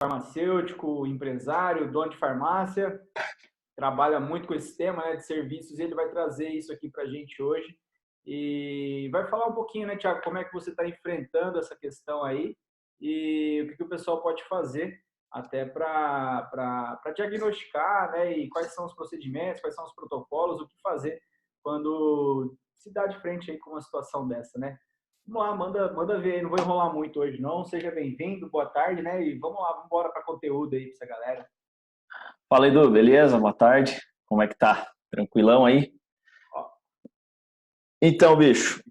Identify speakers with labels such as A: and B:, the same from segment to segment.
A: farmacêutico, empresário, dono de farmácia, trabalha muito com esse tema, né, de serviços, e ele vai trazer isso aqui para a gente hoje. E vai falar um pouquinho, né, Thiago, como é que você está enfrentando essa questão aí e o que o pessoal pode fazer até para diagnosticar, né, e quais são os procedimentos, quais são os protocolos, o que fazer quando se dá de frente aí com uma situação dessa, né? Vamos lá, manda ver, não vou enrolar muito hoje não, seja bem-vindo, boa tarde, né, e vamos lá, vamos embora para conteúdo aí para essa galera.
B: Fala, Edu, beleza? Boa tarde. Como é que tá? Tranquilão aí? Então, bicho,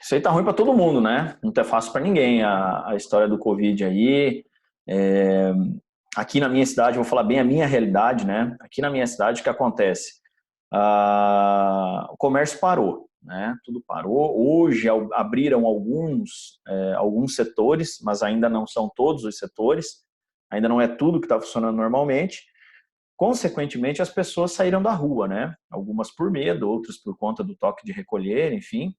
B: isso aí tá ruim para todo mundo, né? Não tá fácil para ninguém a história do Covid aí. É, aqui na minha cidade, vou falar bem a minha realidade, né? Aqui na minha cidade, o que acontece? O comércio parou, né? Tudo parou. Hoje abriram alguns setores, mas ainda não são todos os setores. Ainda não é tudo que está funcionando normalmente. Consequentemente, as pessoas saíram da rua, né? Algumas por medo, outras por conta do toque de recolher, enfim.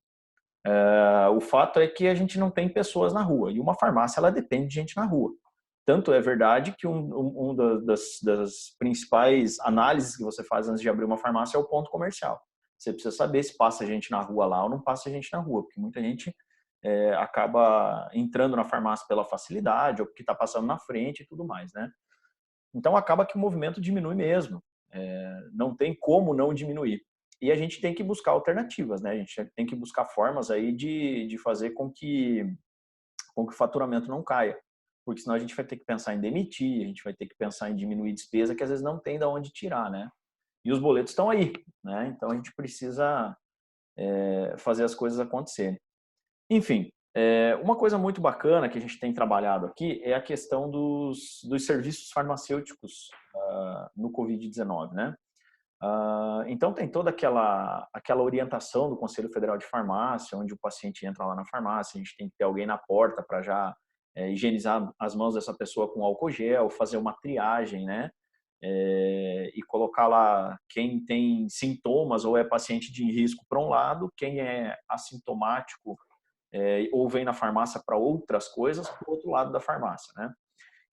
B: O fato é que a gente não tem pessoas na rua. E uma farmácia, ela depende de gente na rua. Tanto é verdade que das principais análises que você faz antes de abrir uma farmácia é o ponto comercial. Você precisa saber se passa gente na rua lá ou não passa gente na rua, porque muita gente acaba entrando na farmácia pela facilidade ou porque está passando na frente e tudo mais, né? Então acaba que o movimento diminui mesmo. Não tem como não diminuir. E a gente tem que buscar alternativas, né? A gente tem que buscar formas aí de fazer com que o faturamento não caia. Porque senão a gente vai ter que pensar em demitir, a gente vai ter que pensar em diminuir despesa que às vezes não tem de onde tirar, né? E os boletos estão aí, né? Então a gente precisa fazer as coisas acontecerem. Enfim, uma coisa muito bacana que a gente tem trabalhado aqui é a questão dos serviços farmacêuticos no Covid-19, né? Então tem toda aquela orientação do Conselho Federal de Farmácia, onde o paciente entra lá na farmácia, a gente tem que ter alguém na porta para já higienizar as mãos dessa pessoa com álcool gel, fazer uma triagem, né? E colocar lá quem tem sintomas ou é paciente de risco para um lado, quem é assintomático ou vem na farmácia para outras coisas, para o outro lado da farmácia, né?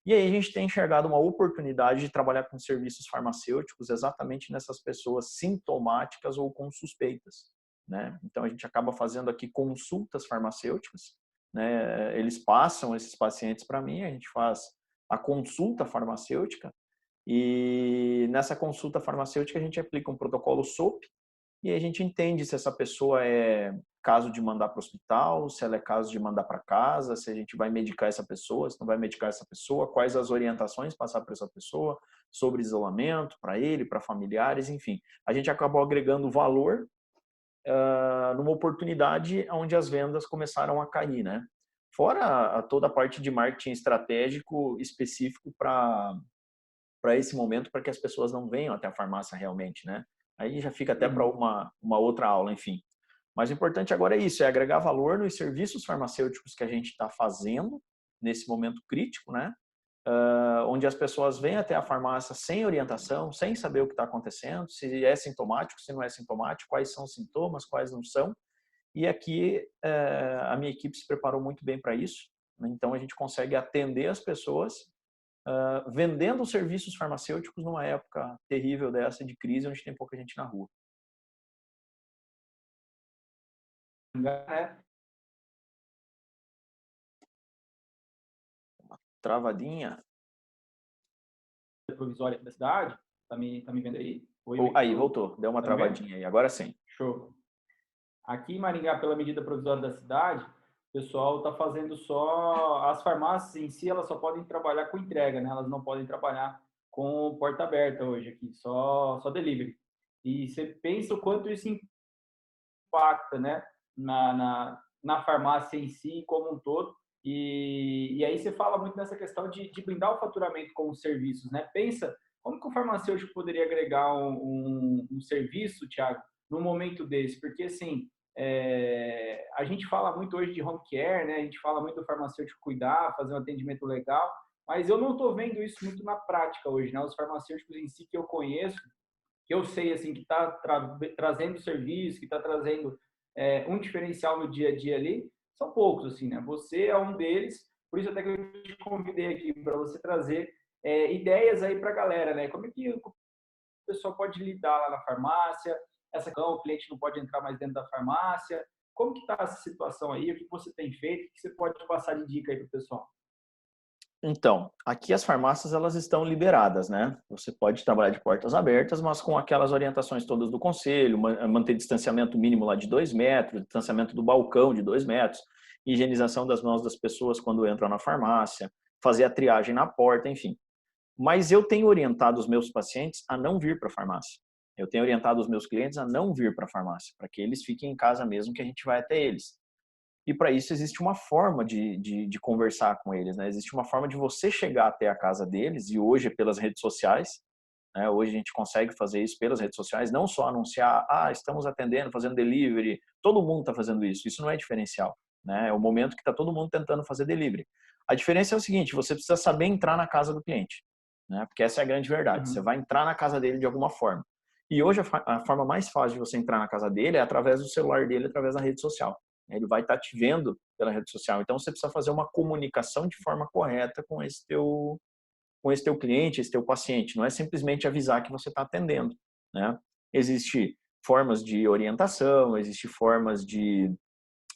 B: E aí a gente tem enxergado uma oportunidade de trabalhar com serviços farmacêuticos exatamente nessas pessoas sintomáticas ou com suspeitas, né? Então a gente acaba fazendo aqui consultas farmacêuticas, né? Eles passam esses pacientes para mim, a gente faz a consulta farmacêutica e nessa consulta farmacêutica a gente aplica um protocolo SOP e a gente entende se essa pessoa é caso de mandar para o hospital, se ela é caso de mandar para casa, se a gente vai medicar essa pessoa, se não vai medicar essa pessoa, quais as orientações passar para essa pessoa sobre isolamento, para ele, para familiares, enfim. A gente acabou agregando valor numa oportunidade onde as vendas começaram a cair, né? Fora toda a parte de marketing estratégico específico para esse momento, para que as pessoas não venham até a farmácia realmente, né? Aí já fica até para uma outra aula, enfim. Mas o importante agora é isso, é agregar valor nos serviços farmacêuticos que a gente está fazendo nesse momento crítico, né? Onde as pessoas vêm até a farmácia sem orientação, sem saber o que está acontecendo, se é sintomático, se não é sintomático, quais são os sintomas, quais não são. E aqui a minha equipe se preparou muito bem para isso, né? Então a gente consegue atender as pessoas vendendo serviços farmacêuticos numa época terrível dessa de crise, onde tem pouca gente na rua. Travadinha.
A: Provisória da cidade, tá me vendo aí?
B: Aí, voltou, deu uma travadinha aí, agora sim.
A: Show. Aqui em Maringá, pela medida provisória da cidade, o pessoal está fazendo só... As farmácias em si, elas só podem trabalhar com entrega, né? Elas não podem trabalhar com porta aberta hoje aqui, só delivery. E você pensa o quanto isso impacta, né? Na farmácia em si, como um todo. E aí você fala muito nessa questão de blindar o faturamento com os serviços, né? Pensa, como que o farmacêutico poderia agregar um serviço, Thiago, num momento desse? Porque, assim, a gente fala muito hoje de home care, né? A gente fala muito do farmacêutico cuidar, fazer um atendimento legal, mas eu não estou vendo isso muito na prática hoje, né? Os farmacêuticos em si que eu conheço, que eu sei assim que está trazendo serviço, que está trazendo um diferencial no dia a dia ali, são poucos assim, né? Você é um deles, Por isso até que eu te convidei aqui para você trazer ideias aí para a galera, né? Como é que o pessoal pode lidar lá na farmácia? Essa questão, o cliente não pode entrar mais dentro da farmácia. Como que está essa situação aí? O que você tem feito? O que você pode passar de dica aí para o pessoal?
B: Então, aqui as farmácias elas estão liberadas, né? Você pode trabalhar de portas abertas, mas com aquelas orientações todas do conselho, manter distanciamento mínimo lá de 2 metros, distanciamento do balcão de 2 metros, higienização das mãos das pessoas quando entram na farmácia, fazer a triagem na porta, enfim. Mas eu tenho orientado os meus pacientes a não vir para a farmácia. Eu tenho orientado os meus clientes a não vir para a farmácia, para que eles fiquem em casa mesmo, que a gente vai até eles. E para isso existe uma forma de conversar com eles, né? Existe uma forma de você chegar até a casa deles, e hoje é pelas redes sociais, né? Hoje a gente consegue fazer isso pelas redes sociais, não só anunciar, estamos atendendo, fazendo delivery, todo mundo está fazendo isso. Isso não é diferencial, né? É o momento que está todo mundo tentando fazer delivery. A diferença é o seguinte, você precisa saber entrar na casa do cliente, né? Porque essa é a grande verdade, você
A: Uhum.
B: vai entrar na casa dele de alguma forma. E hoje a forma mais fácil de você entrar na casa dele é através do celular dele, através da rede social. Ele vai estar te vendo pela rede social. Então, você precisa fazer uma comunicação de forma correta com esse teu cliente, esse teu paciente. Não é simplesmente avisar que você está atendendo, né? Existem formas de orientação, existem formas de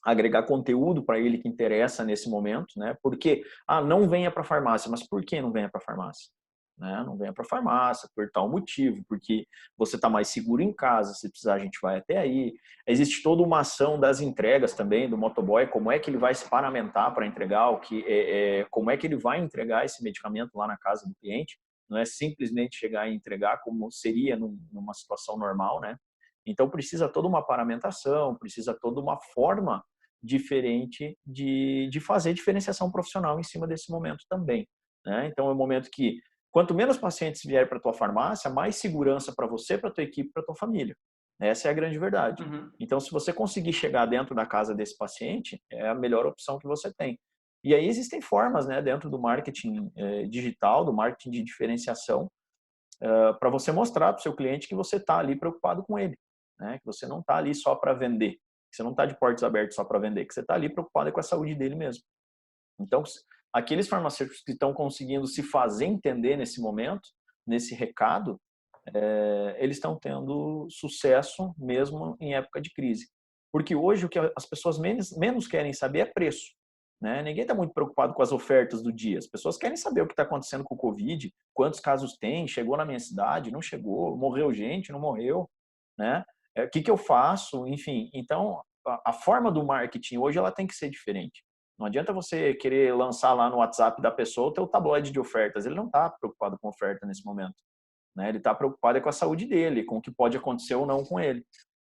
B: agregar conteúdo para ele que interessa nesse momento, né? Porque, não venha para a farmácia. Mas por que não venha para a farmácia? Né? Não venha para a farmácia por tal motivo, porque você está mais seguro em casa, se precisar a gente vai até aí. Existe toda uma ação das entregas também, do motoboy, como é que ele vai se paramentar para entregar, como é que ele vai entregar esse medicamento lá na casa do cliente. Não é simplesmente chegar e entregar como seria numa situação normal, né? Então precisa toda uma paramentação, precisa toda uma forma diferente de fazer diferenciação profissional em cima desse momento também, né? Então é um momento que quanto menos pacientes vier para a tua farmácia, mais segurança para você, para a tua equipe, para a tua família. Essa é a grande verdade.
A: Uhum.
B: Então, se você conseguir chegar dentro da casa desse paciente, é a melhor opção que você tem. E aí existem formas, né, dentro do marketing digital, do marketing de diferenciação, para você mostrar para o seu cliente que você está ali preocupado com ele, né? Que você não está ali só para vender, que você não está de portas abertas só para vender, que você está ali preocupado com a saúde dele mesmo. Então, aqueles farmacêuticos que estão conseguindo se fazer entender nesse momento, nesse recado, eles estão tendo sucesso mesmo em época de crise. Porque hoje o que as pessoas menos querem saber é preço, né? Ninguém está muito preocupado com as ofertas do dia. As pessoas querem saber o que está acontecendo com o Covid, quantos casos tem, chegou na minha cidade, não chegou, morreu gente, não morreu, né? O que eu faço, enfim. Então, a forma do marketing hoje ela tem que ser diferente. Não adianta você querer lançar lá no WhatsApp da pessoa o teu tabloide de ofertas. Ele não está preocupado com oferta nesse momento, né? Ele está preocupado com a saúde dele, com o que pode acontecer ou não com ele.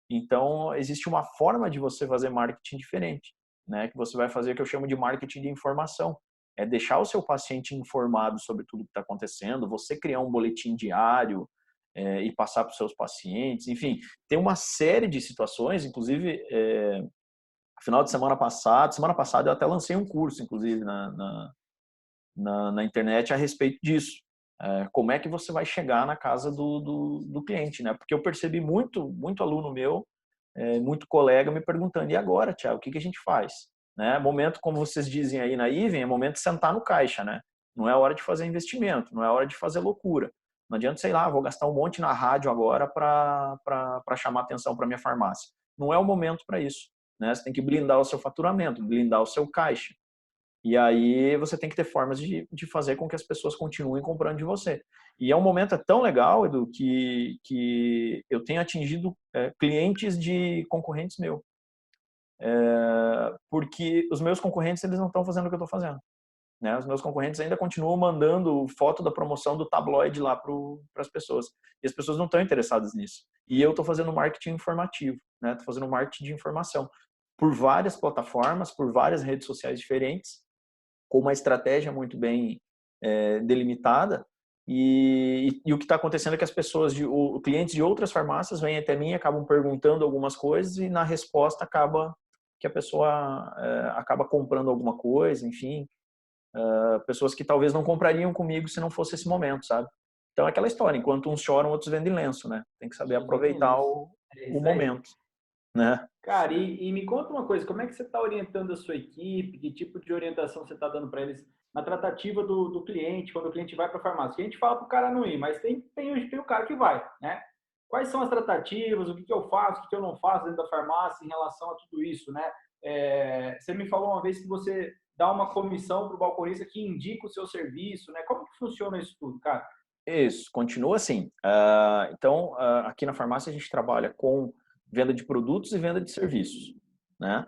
B: Então, existe uma forma de você fazer marketing diferente, né? Que você vai fazer o que eu chamo de marketing de informação. É deixar o seu paciente informado sobre tudo que está acontecendo, você criar um boletim diário e passar para os seus pacientes. Enfim, tem uma série de situações, inclusive, final de semana passada eu até lancei um curso, inclusive, na internet a respeito disso. Como é que você vai chegar na casa do cliente, né? Porque eu percebi muito aluno meu, muito colega me perguntando, e agora, Thiago, o que a gente faz? Né? Momento, como vocês dizem aí na Iven, é momento de sentar no caixa, né? Não é hora de fazer investimento, não é hora de fazer loucura. Não adianta, sei lá, vou gastar um monte na rádio agora para chamar atenção para minha farmácia. Não é o momento para isso, né? Você tem que blindar o seu faturamento, blindar o seu caixa. E aí você tem que ter formas de fazer com que as pessoas continuem comprando de você. E é um momento tão legal, Edu, que eu tenho atingido clientes de concorrentes meus. Porque os meus concorrentes eles não estão fazendo o que eu estou fazendo. Né? Os meus concorrentes ainda continuam mandando foto da promoção do tabloide lá para as pessoas. E as pessoas não estão interessadas nisso. E eu estou fazendo marketing informativo, né? Estou fazendo marketing de informação por várias plataformas, por várias redes sociais diferentes, com uma estratégia muito bem delimitada. E o que está acontecendo é que as pessoas, clientes de outras farmácias vêm até mim, acabam perguntando algumas coisas e na resposta acaba que a pessoa acaba comprando alguma coisa, enfim. Pessoas que talvez não comprariam comigo se não fosse esse momento, sabe? Então é aquela história, enquanto uns choram, outros vendem lenço, né? Tem que saber
A: Exatamente.
B: aproveitar
A: É
B: o
A: isso aí.
B: momento. né?
A: Cara, e me conta uma coisa, como é que você está orientando a sua equipe? Que tipo de orientação você está dando para eles na tratativa do cliente, quando o cliente vai para a farmácia? Que a gente fala para o cara não ir, mas tem o cara que vai, né? Quais são as tratativas, o que eu faço, o que eu não faço dentro da farmácia em relação a tudo isso, né? Você me falou uma vez que você dá uma comissão para o balconista que indica o seu serviço, né? Como que funciona isso tudo, cara?
B: Isso, continua assim. Então, aqui na farmácia a gente trabalha com venda de produtos e venda de serviços, né?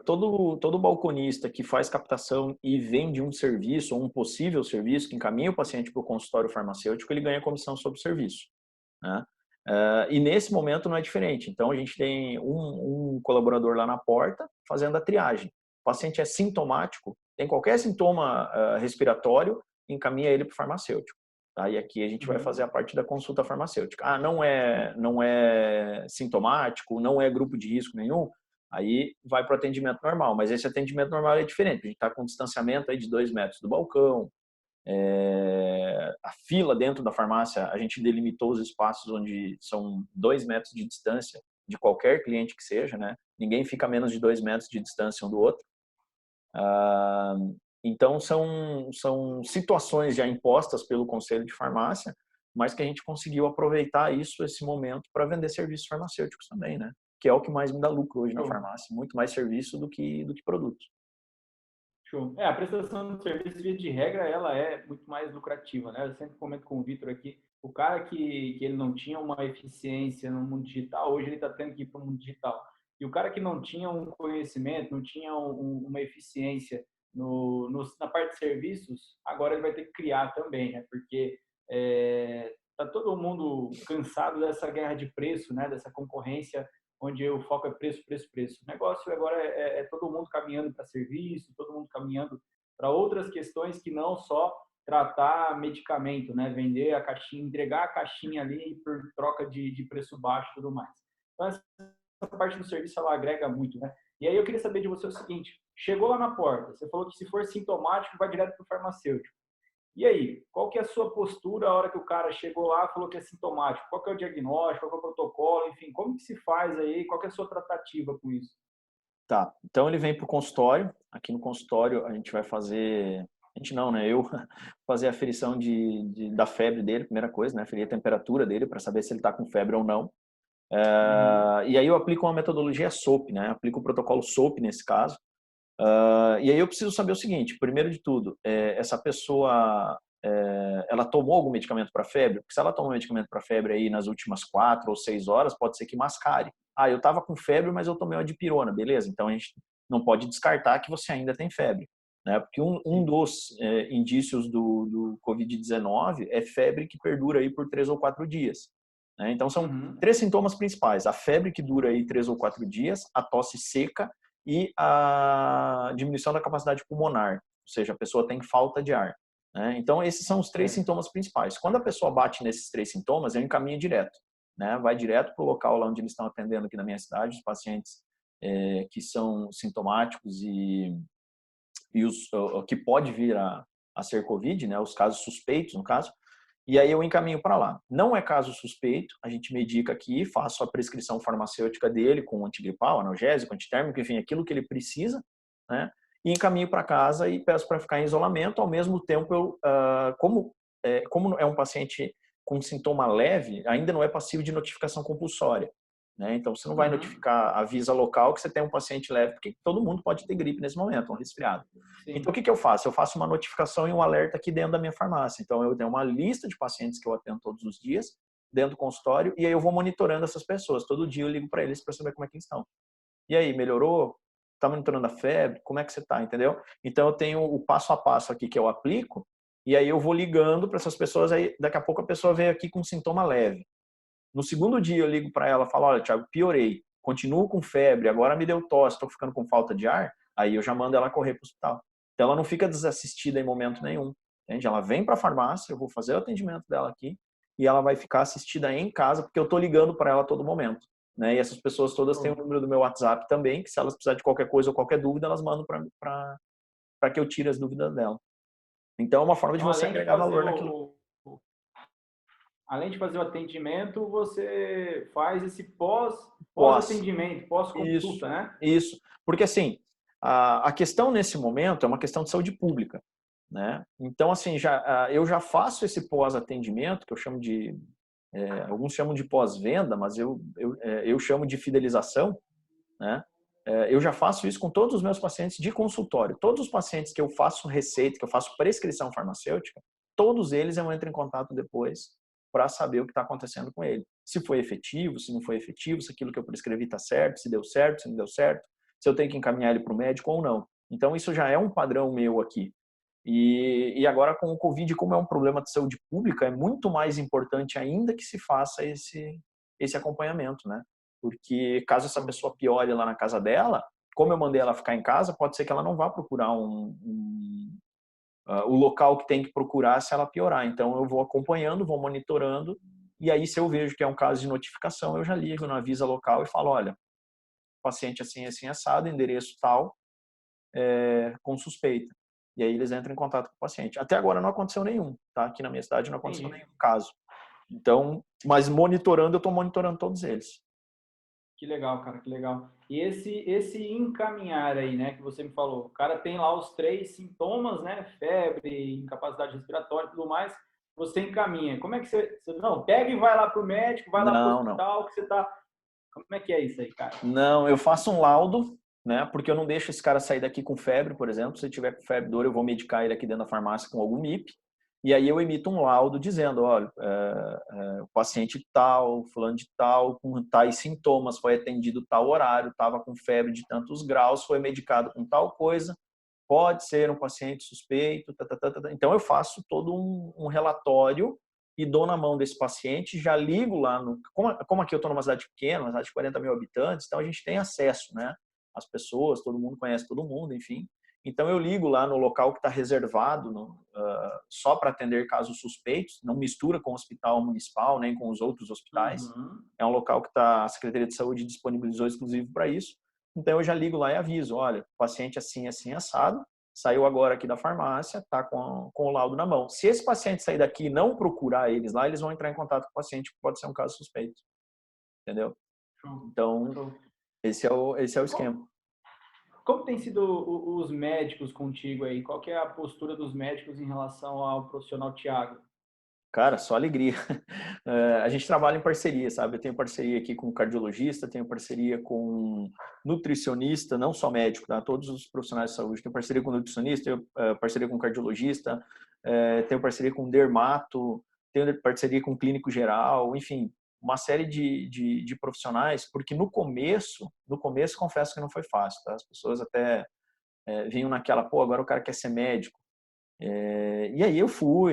B: Todo balconista que faz captação e vende um serviço ou um possível serviço que encaminha o paciente para o consultório farmacêutico, ele ganha comissão sobre o serviço, né? E nesse momento não é diferente. Então, a gente tem um colaborador lá na porta fazendo a triagem. O paciente é sintomático, tem qualquer sintoma respiratório, encaminha ele para o farmacêutico. Tá? E aqui a gente vai
A: Uhum.
B: fazer a parte da consulta farmacêutica. Não é sintomático, não é grupo de risco nenhum, aí vai para o atendimento normal. Mas esse atendimento normal é diferente. A gente está com um distanciamento aí de 2 metros do balcão, a fila dentro da farmácia, a gente delimitou os espaços onde são 2 metros de distância de qualquer cliente que seja, né? Ninguém fica a menos de 2 metros de distância um do outro. Então, são situações já impostas pelo Conselho de Farmácia, mas que a gente conseguiu aproveitar esse momento para vender serviços farmacêuticos também, né? Que é o que mais me dá lucro hoje na
A: Show.
B: farmácia, muito mais serviço do que produtos.
A: Show. A prestação de serviço, via de regra, ela é muito mais lucrativa, né? Eu sempre comento com o Vitor aqui, o cara que ele não tinha uma eficiência no mundo digital, hoje ele está tendo que ir para o mundo digital. E o cara que não tinha um conhecimento, não tinha uma eficiência na parte de serviços, agora ele vai ter que criar também, né? Porque tá todo mundo cansado dessa guerra de preço, né? Dessa concorrência onde o foco é preço, preço, preço. O negócio agora é todo mundo caminhando para serviço, todo mundo caminhando para outras questões que não só tratar medicamento, né? Vender a caixinha, entregar a caixinha ali por troca de preço baixo e tudo mais. Então, essa parte do serviço, ela agrega muito, né? E aí eu queria saber de você o seguinte, chegou lá na porta, você falou que se for sintomático, vai direto para o farmacêutico. E aí, qual que é a sua postura a hora que o cara chegou lá e falou que é sintomático? Qual que é o diagnóstico, qual que é o protocolo, enfim, como que se faz aí? Qual que é a sua tratativa com isso?
B: Tá, então ele vem para o consultório. Aqui no consultório a gente vai fazer, a gente não, né? Eu fazer a aferição da febre dele, primeira coisa, né? Aferir a temperatura dele para saber se ele está com febre ou não.
A: Uhum.
B: E aí eu aplico uma metodologia SOAP, né? Aplico o protocolo SOAP nesse caso. E aí eu preciso saber o seguinte: primeiro de tudo, essa pessoa ela tomou algum medicamento para febre? Porque se ela tomou medicamento para febre aí nas últimas 4 ou 6 horas, pode ser que mascare. Eu estava com febre, mas eu tomei uma dipirona, beleza? Então a gente não pode descartar que você ainda tem febre, né? Porque um
A: Sim.
B: dos indícios do Covid-19 é febre que perdura aí por 3 ou 4 dias. Né? Então são
A: Uhum.
B: 3 sintomas principais: a febre que dura aí 3 ou 4 dias, a tosse seca e a diminuição da capacidade pulmonar, ou seja, a pessoa tem falta de ar. Né? Então, esses são os 3
A: Certo.
B: sintomas principais. Quando a pessoa bate nesses 3 sintomas, eu encaminho direto. Né? Vai direto para o local lá onde eles estão atendendo aqui na minha cidade, os pacientes que são sintomáticos e os que pode vir a ser Covid, né? Os casos suspeitos, no caso, e aí eu encaminho para lá. Não é caso suspeito, a gente medica aqui, faço a prescrição farmacêutica dele com antigripal, analgésico, antitérmico, enfim, aquilo que ele precisa, né? E encaminho para casa e peço para ficar em isolamento. Ao mesmo tempo, como é um paciente com sintoma leve, ainda não é passível de notificação compulsória. Né? Então, você não vai
A: Uhum.
B: notificar a Visa local que você tem um paciente leve, porque todo mundo pode ter gripe nesse momento, um resfriado. Então, o
A: Sim.
B: que eu faço? Eu faço uma notificação e um alerta aqui dentro da minha farmácia. Então, eu tenho uma lista de pacientes que eu atendo todos os dias, dentro do consultório, e aí eu vou monitorando essas pessoas. Todo dia eu ligo para eles para saber como é que estão. E aí, melhorou? Está monitorando a febre? Como é que você está? Entendeu? Então, eu tenho o passo a passo aqui que eu aplico, e aí eu vou ligando para essas pessoas, aí daqui a pouco a pessoa veio aqui com um sintoma leve. No segundo dia eu ligo para ela e falo: olha, Thiago, piorei, continuo com febre, agora me deu tosse, estou ficando com falta de ar. Aí eu já mando ela correr para o hospital. Então ela não fica desassistida em momento nenhum. Entende? Ela vem para a farmácia, eu vou fazer o atendimento dela aqui e ela vai ficar assistida em casa, porque eu estou ligando para ela a todo momento. Né? E essas pessoas todas têm o
A: Show.
B: número do meu WhatsApp também, que se elas precisarem de qualquer coisa ou qualquer dúvida, elas mandam para que eu tire as dúvidas dela. Então é uma forma de
A: Então,
B: você
A: além de
B: agregar
A: fazer
B: valor naquilo.
A: além de fazer o atendimento, você faz esse
B: Pós.
A: pós-atendimento,
B: Isso,
A: pós-consulta, né?
B: isso. Porque, assim, a questão nesse momento é uma questão de saúde pública, né? Então, assim, eu já faço esse pós-atendimento, que eu chamo de, alguns chamam de pós-venda, mas eu chamo de fidelização, né? Eu já faço isso com todos os meus pacientes de consultório. Todos os pacientes que eu faço receita, que eu faço prescrição farmacêutica, todos eles eu entro em contato depois para saber o que está acontecendo com ele. Se foi efetivo, se não foi efetivo, se aquilo que eu prescrevi está certo, se deu certo, se não deu certo, se eu tenho que encaminhar ele para o médico ou não. Então, isso já é um padrão meu aqui. E agora, com o Covid, como é um problema de saúde pública, é muito mais importante ainda que se faça esse acompanhamento, né? Porque caso essa pessoa piore lá na casa dela, como eu mandei ela ficar em casa, pode ser que ela não vá procurar o local que tem que procurar se ela piorar. Então, eu vou acompanhando, vou monitorando, e aí se eu vejo que é um caso de notificação, eu já ligo na Avisa local e falo, olha, paciente assim, assim, assado, endereço tal, com suspeita. E aí eles entram em contato com o paciente. Até agora não aconteceu nenhum, tá? Aqui na minha cidade não aconteceu
A: Entendi.
B: nenhum caso. Então, mas monitorando, eu estou monitorando todos eles.
A: Que legal, cara, que legal. E esse encaminhar aí, né, que você me falou, o cara tem lá os 3 sintomas, né, febre, incapacidade respiratória e tudo mais, você encaminha. Como é que você não, pega e vai lá pro médico, vai lá pro
B: Não, não.
A: hospital que você tá. Como é que é isso aí, cara?
B: Não, eu faço um laudo, né? Porque eu não deixo esse cara sair daqui com febre, por exemplo. Se ele tiver com febre dor, eu vou medicar ele aqui dentro da farmácia com algum MIP. E aí eu emito um laudo dizendo, olha, o paciente tal, fulano de tal, com tais sintomas, foi atendido tal horário, estava com febre de tantos graus, foi medicado com tal coisa, pode ser um paciente suspeito, tá, tá, tá, tá. Então eu faço todo um relatório e dou na mão desse paciente, já ligo lá no... Como aqui eu estou numa cidade pequena, uma cidade de 40 mil habitantes, então a gente tem acesso, né? As pessoas, todo mundo conhece todo mundo, enfim. Então eu ligo lá no local que está reservado só para atender casos suspeitos, não mistura com o hospital municipal, nem com os outros hospitais.
A: Uhum.
B: É um local que a Secretaria de Saúde disponibilizou exclusivo para isso. Então eu já ligo lá e aviso, olha, paciente assim, assim, assado, saiu agora aqui da farmácia, está com o laudo na mão. Se esse paciente sair daqui e não procurar eles lá, eles vão entrar em contato com o paciente, que pode ser um caso suspeito, entendeu?
A: Show,
B: Então,
A: show.
B: esse é o
A: Como,
B: esquema.
A: como tem sido os médicos contigo aí? Qual que é a postura dos médicos em relação ao profissional Tiago?
B: Cara, só alegria. A gente trabalha em parceria, sabe? Eu tenho parceria aqui com cardiologista, tenho parceria com nutricionista, não só médico, tá? Todos os profissionais de saúde. Tenho parceria com nutricionista, tenho parceria com cardiologista, tenho parceria com dermato, tenho parceria com clínico geral, enfim, uma série de profissionais, porque no começo, confesso que não foi fácil, tá? As pessoas até vinham naquela, pô, agora o cara quer ser médico. E aí eu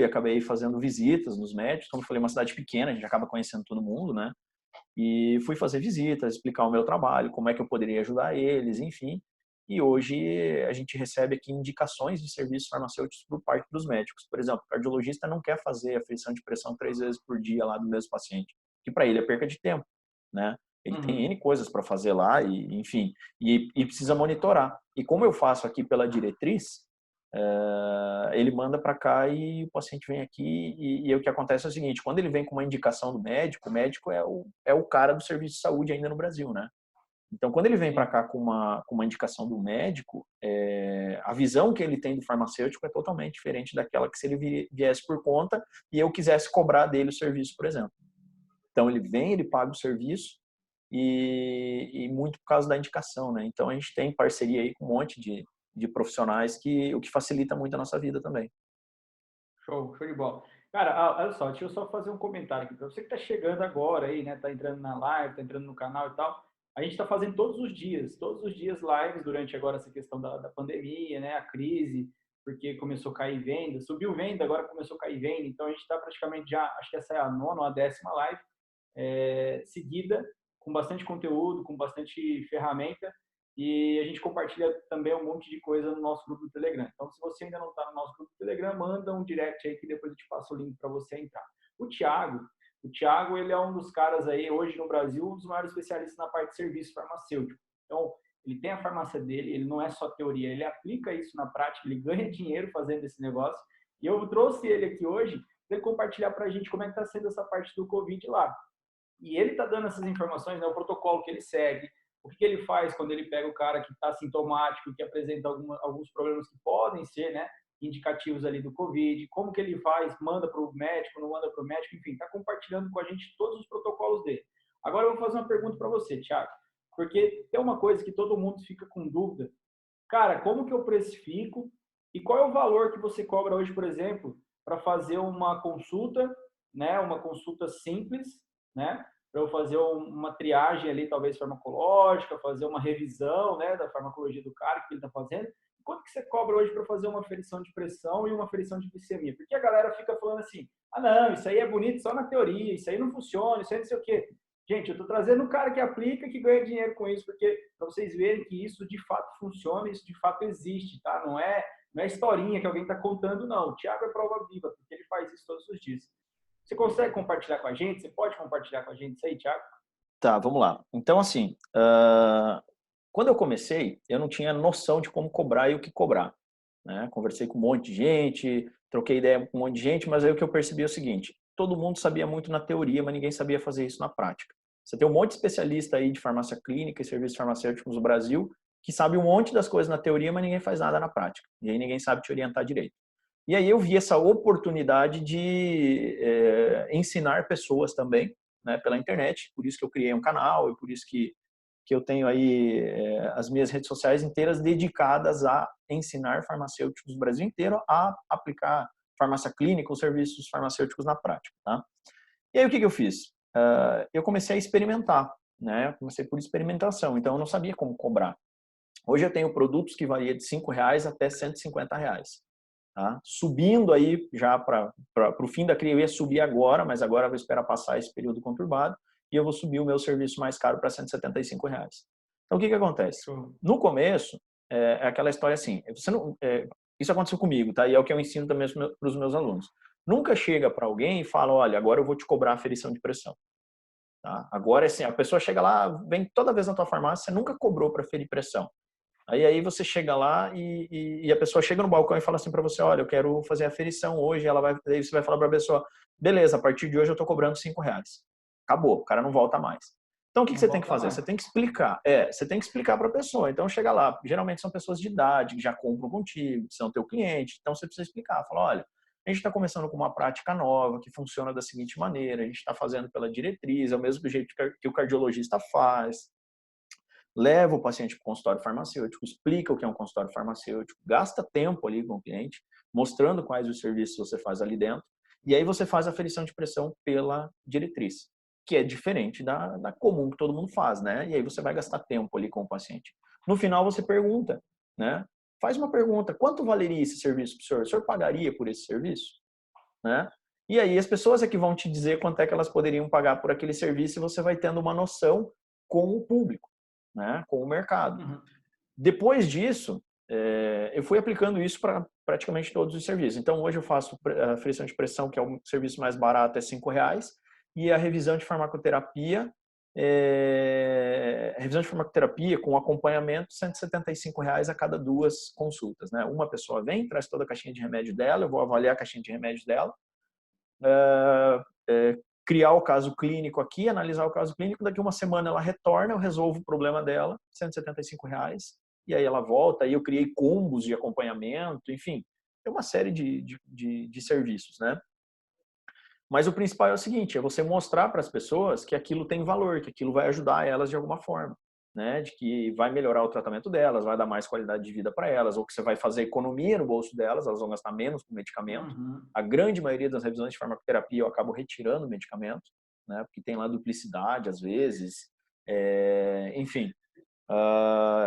B: acabei fazendo visitas nos médicos, como eu falei, uma cidade pequena, a gente acaba conhecendo todo mundo, né? E fui fazer visitas, explicar o meu trabalho, como é que eu poderia ajudar eles, enfim. E hoje a gente recebe aqui indicações de serviços farmacêuticos por parte dos médicos. Por exemplo, o cardiologista não quer fazer aferição de pressão 3 vezes por dia lá do mesmo paciente, que para ele é perca de tempo, né? Ele tem
A: Uhum.
B: N coisas para fazer lá, e enfim, e precisa monitorar. E como eu faço aqui pela diretriz, ele manda para cá e o paciente vem aqui e o que acontece é o seguinte, quando ele vem com uma indicação do médico, o médico é o cara do serviço de saúde ainda no Brasil, né? Então, quando ele vem para
A: Sim.
B: cá com uma indicação do médico, a visão que ele tem do farmacêutico é totalmente diferente daquela que se ele viesse por conta e eu quisesse cobrar dele o serviço, por exemplo. Então, ele vem, ele paga o serviço e muito por causa da indicação, né? Então, a gente tem parceria aí com um monte de profissionais o que facilita muito a nossa vida também.
A: Show, show de bola. Cara, olha só, deixa eu só fazer um comentário aqui para você que está chegando agora aí, né? Tá entrando na live, tá entrando no canal e tal. A gente está fazendo todos os dias lives durante agora essa questão da pandemia, né? A crise, porque começou a cair venda, subiu venda, agora começou a cair venda. Então a gente está praticamente já, acho que essa é a nona ou a 10ª live seguida, com bastante conteúdo, com bastante ferramenta. E a gente compartilha também um monte de coisa no nosso grupo do Telegram. Então, se você ainda não está no nosso grupo do Telegram, manda um direct aí que depois eu te passo o link para você entrar. O Thiago, ele é um dos caras aí, hoje no Brasil, um dos maiores especialistas na parte de serviço farmacêutico. Então, ele tem a farmácia dele, ele não é só teoria, ele aplica isso na prática, ele ganha dinheiro fazendo esse negócio. E eu trouxe ele aqui hoje ele compartilhar para a gente como é que está sendo essa parte do Covid lá. E ele está dando essas informações, né, o protocolo que ele segue, o que ele faz quando ele pega o cara que está sintomático, que apresenta alguns problemas que podem ser, né, indicativos ali do Covid, como que ele faz, manda para o médico, não manda para o médico, enfim, está compartilhando com a gente todos os protocolos dele. Agora eu vou fazer uma pergunta para você, Thiago, porque tem uma coisa que todo mundo fica com dúvida. Cara, como que eu precifico e qual é o valor que você cobra hoje, por exemplo, para fazer uma consulta, né, uma consulta simples, né, para eu fazer uma triagem ali, talvez farmacológica, fazer uma revisão, né, da farmacologia do cara que ele está fazendo. Quanto que você cobra hoje para fazer uma aferição de pressão e uma aferição de glicemia? Porque a galera fica falando assim, ah não, isso aí é bonito só na teoria, isso aí não funciona, isso aí não sei o quê. Gente, eu estou trazendo um cara que aplica, que ganha dinheiro com isso, porque para vocês verem que isso de fato funciona, isso de fato existe, tá? Não é historinha que alguém está contando, não. O Thiago é prova viva, porque ele faz isso todos os dias. Você consegue compartilhar com a gente? Você pode compartilhar com a gente isso aí, Thiago?
B: Tá, vamos lá. Então, assim, quando eu comecei, eu não tinha noção de como cobrar e o que cobrar, né? Conversei com um monte de gente, troquei ideia com um monte de gente, mas aí o que eu percebi é o seguinte, todo mundo sabia muito na teoria, mas ninguém sabia fazer isso na prática. Você tem um monte de especialista aí de farmácia clínica e serviços farmacêuticos no Brasil que sabe um monte das coisas na teoria, mas ninguém faz nada na prática. E aí ninguém sabe te orientar direito. E aí eu vi essa oportunidade de ensinar pessoas também, né, pela internet, por isso que eu criei um canal e por isso que eu tenho aí as minhas redes sociais inteiras dedicadas a ensinar farmacêuticos do Brasil inteiro a aplicar farmácia clínica ou serviços farmacêuticos na prática, tá? E aí o que eu fiz? Eu comecei a experimentar, né? Comecei por experimentação, então eu não sabia como cobrar. Hoje eu tenho produtos que variam de R$5 até R$150. Tá? Subindo aí já para o fim da cria, eu ia subir agora, mas agora eu vou esperar passar esse período conturbado e eu vou subir o meu serviço mais caro para R$175. Então, o que acontece? No começo, é aquela história assim, você não, isso aconteceu comigo, tá? E é o que eu ensino também para os meus alunos. Nunca chega para alguém e fala, olha, agora eu vou te cobrar a aferição de pressão. Tá? Agora, assim, a pessoa chega lá, vem toda vez na tua farmácia, você nunca cobrou para ferir pressão. Aí você chega lá e a pessoa chega no balcão e fala assim para você, olha, eu quero fazer a aferição hoje, aí você vai falar para a pessoa, beleza, a partir de hoje eu estou cobrando R$5. Acabou, o cara não volta mais. Então o que você tem que fazer? Você tem que explicar. Você tem que explicar para a pessoa. Então chega lá, geralmente são pessoas de idade que já compram contigo, que são teu cliente, então você precisa explicar. Fala, olha, a gente está começando com uma prática nova que funciona da seguinte maneira, a gente está fazendo pela diretriz, é o mesmo jeito que o cardiologista faz. Leva o paciente para o consultório farmacêutico, explica o que é um consultório farmacêutico, gasta tempo ali com o cliente, mostrando quais os serviços você faz ali dentro, e aí você faz a aferição de pressão pela diretriz, que é diferente da comum que todo mundo faz, né? E aí você vai gastar tempo ali com o paciente. No final você pergunta, né? Faz uma pergunta, quanto valeria esse serviço para o senhor? O senhor pagaria por esse serviço? Né? E aí as pessoas é que vão te dizer quanto é que elas poderiam pagar por aquele serviço e você vai tendo uma noção com o público, né? Com o mercado.
A: Uhum.
B: Depois disso, eu fui aplicando isso para praticamente todos os serviços. Então, hoje eu faço a aferição de pressão, que é o serviço mais barato, é R$5, e a revisão de farmacoterapia, revisão de farmacoterapia com acompanhamento, R$175 a cada 2 consultas. Né? Uma pessoa vem, traz toda a caixinha de remédio dela, eu vou avaliar a caixinha de remédio dela, criar o caso clínico aqui, analisar o caso clínico, daqui uma semana ela retorna, eu resolvo o problema dela, R$175, e aí ela volta, aí eu criei combos de acompanhamento, enfim, é uma série de serviços, né? Mas o principal é o seguinte, é você mostrar para as pessoas que aquilo tem valor, que aquilo vai ajudar elas de alguma forma, né? De que vai melhorar o tratamento delas, vai dar mais qualidade de vida para elas, ou que você vai fazer economia no bolso delas, elas vão gastar menos com medicamento.
A: Uhum.
B: A grande maioria das revisões de farmacoterapia eu acabo retirando medicamento, né? Porque tem lá duplicidade às vezes, enfim,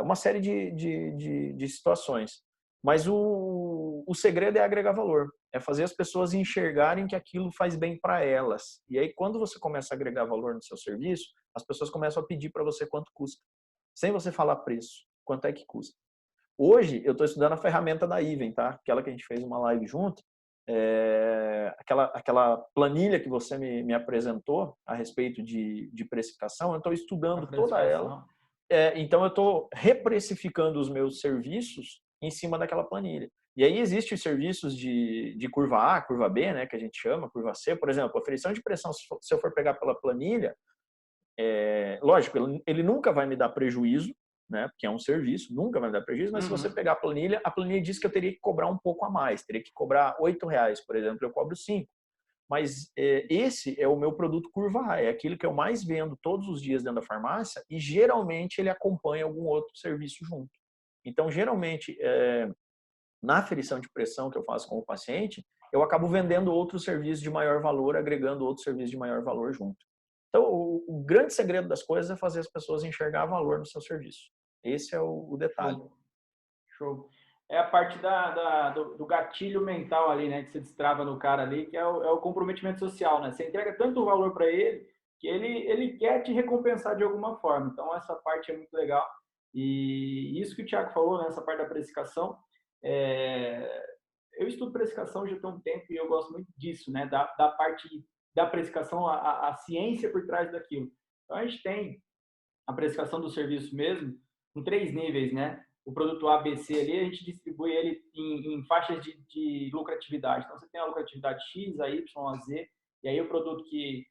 B: uma série de situações. Mas o segredo é agregar valor, é fazer as pessoas enxergarem que aquilo faz bem para elas. E aí, quando você começa a agregar valor no seu serviço, as pessoas começam a pedir para você quanto custa, sem você falar preço, quanto é que custa. Hoje, eu estou estudando a ferramenta da Iven, tá? Aquela que a gente fez uma live junto, aquela planilha que você me apresentou a respeito de precificação, eu estou estudando toda ela. Então, eu estou reprecificando os meus serviços em cima daquela planilha. E aí existem os serviços de curva A, curva B, né, que a gente chama, curva C, por exemplo, aferição de pressão, se eu for pegar pela planilha, lógico, ele nunca vai me dar prejuízo, né, porque é um serviço, nunca vai me dar prejuízo, mas se você pegar a planilha diz que eu teria que cobrar um pouco a mais, teria que cobrar R$ 8, por exemplo, eu cobro 5. Mas esse é o meu produto curva A, é aquilo que eu mais vendo todos os dias dentro da farmácia e geralmente ele acompanha algum outro serviço junto. Então, geralmente, na aferição de pressão que eu faço com o paciente, eu acabo vendendo outros serviços de maior valor, agregando outros serviços de maior valor junto. Então, o grande segredo das coisas é fazer as pessoas enxergar valor no seu serviço. Esse é o detalhe.
A: Show. Show. É a parte do gatilho mental ali, né? Que você destrava no cara ali, que é o comprometimento social, né? Você entrega tanto valor para ele que ele quer te recompensar de alguma forma. Então, essa parte é muito legal. E isso que o Thiago falou, né? Essa parte da precificação. Eu estudo precificação já tem um tempo e eu gosto muito disso, né? Da parte da precificação, a ciência por trás daquilo. Então, a gente tem a precificação do serviço mesmo em 3 níveis, né? O produto A, B, C ali, a gente distribui ele em faixas de lucratividade. Então, você tem a lucratividade X, a Y, a Z, e aí o produto que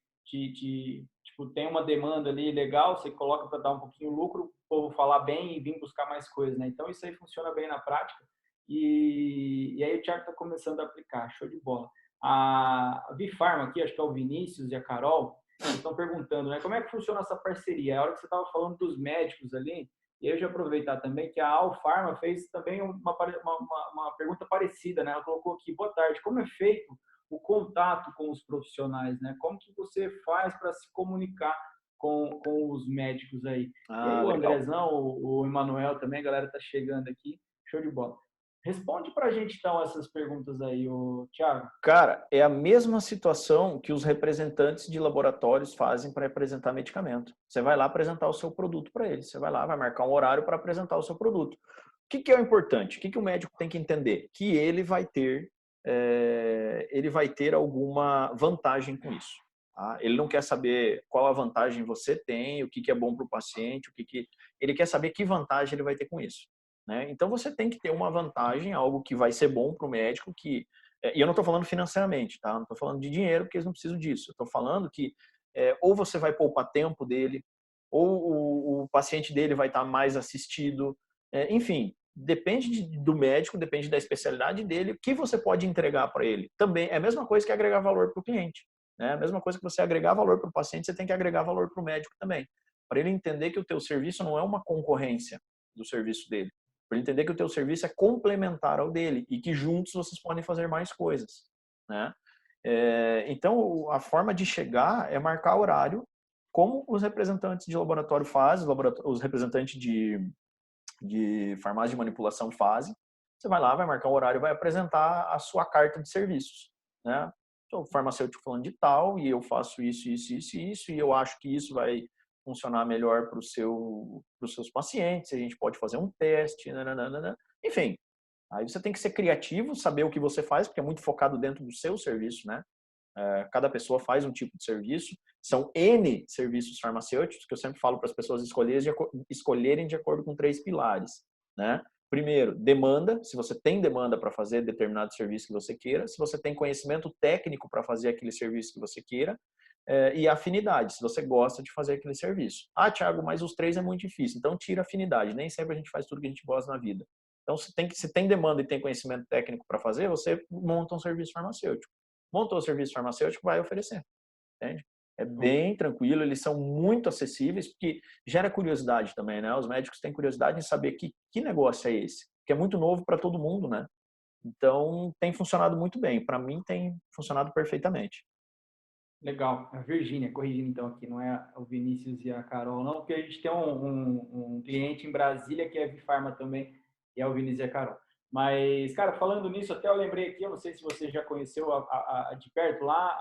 A: tipo, tem uma demanda ali legal, você coloca para dar um pouquinho de lucro, o povo falar bem e vir buscar mais coisas, né? Então, isso aí funciona bem na prática. E aí o Thiago está começando a aplicar, show de bola. A Bifarma aqui, acho que é o Vinícius e a Carol, estão perguntando, né? Como é que funciona essa parceria? A hora que você estava falando dos médicos ali, e eu já aproveitar também que a Alfarma fez também uma pergunta parecida, né? Ela colocou aqui, boa tarde, como é feito o contato com os profissionais, né? Como que você faz para se comunicar com os médicos aí? E aí o
B: Legal.
A: Andrezão, o Emanuel também, a galera tá chegando aqui, show de bola. Responde para a gente, então, essas perguntas aí, o Thiago.
B: Cara, é a mesma situação que os representantes de laboratórios fazem para apresentar medicamento. Você vai lá apresentar o seu produto para eles. Você vai lá, vai marcar um horário para apresentar o seu produto. O que é o importante? O que o médico tem que entender? Que ele vai ter alguma vantagem com isso. Tá? Ele não quer saber qual a vantagem você tem, o que é bom para o paciente, ele quer saber que vantagem ele vai ter com isso. Né? Então você tem que ter uma vantagem, algo que vai ser bom para o médico, e eu não estou falando financeiramente, tá? Não estou falando de dinheiro, porque eles não precisam disso. Estou falando que ou você vai poupar tempo dele, ou o paciente dele vai estar mais assistido. Enfim, depende do médico, depende da especialidade dele, o que você pode entregar para ele. Também é a mesma coisa que agregar valor para o cliente. Né? A mesma coisa que você agregar valor para o paciente, você tem que agregar valor para o médico também. Para ele entender que o teu serviço não é uma concorrência do serviço dele. Para entender que o teu serviço é complementar ao dele e que juntos vocês podem fazer mais coisas, né? Então, a forma de chegar é marcar horário, como os representantes de laboratório fazem, os representantes de farmácia de manipulação fazem. Você vai lá, vai marcar um horário, vai apresentar a sua carta de serviços, né? Sou farmacêutico falando de tal e eu faço isso, isso, isso, isso e eu acho que isso vai funcionar melhor para os seus pacientes, a gente pode fazer um teste, nananana. Enfim, aí você tem que ser criativo, saber o que você faz, porque é muito focado dentro do seu serviço, né? Cada pessoa faz um tipo de serviço, são N serviços farmacêuticos, que eu sempre falo para as pessoas escolherem de acordo com 3 pilares, né? Primeiro, demanda, se você tem demanda para fazer determinado serviço que você queira, se você tem conhecimento técnico para fazer aquele serviço que você queira, e afinidade, se você gosta de fazer aquele serviço. Ah, Thiago, mas os 3 é muito difícil, então tira afinidade, nem sempre a gente faz tudo que a gente gosta na vida. Então, se tem demanda e tem conhecimento técnico para fazer, você monta um serviço farmacêutico. Montou o serviço farmacêutico, vai oferecer, entende? É bem tranquilo, eles são muito acessíveis, porque gera curiosidade também, né? Os médicos têm curiosidade em saber que negócio é esse, que é muito novo para todo mundo, né? Então, tem funcionado muito bem. Para mim, tem funcionado perfeitamente.
A: Legal. A Virgínia, corrigindo então aqui, não é o Vinícius e a Carol, não, porque a gente tem um cliente em Brasília que é Vifarma também, e é o Vinícius e a Carol. Mas, cara, falando nisso, até eu lembrei aqui, eu não sei se você já conheceu de perto lá,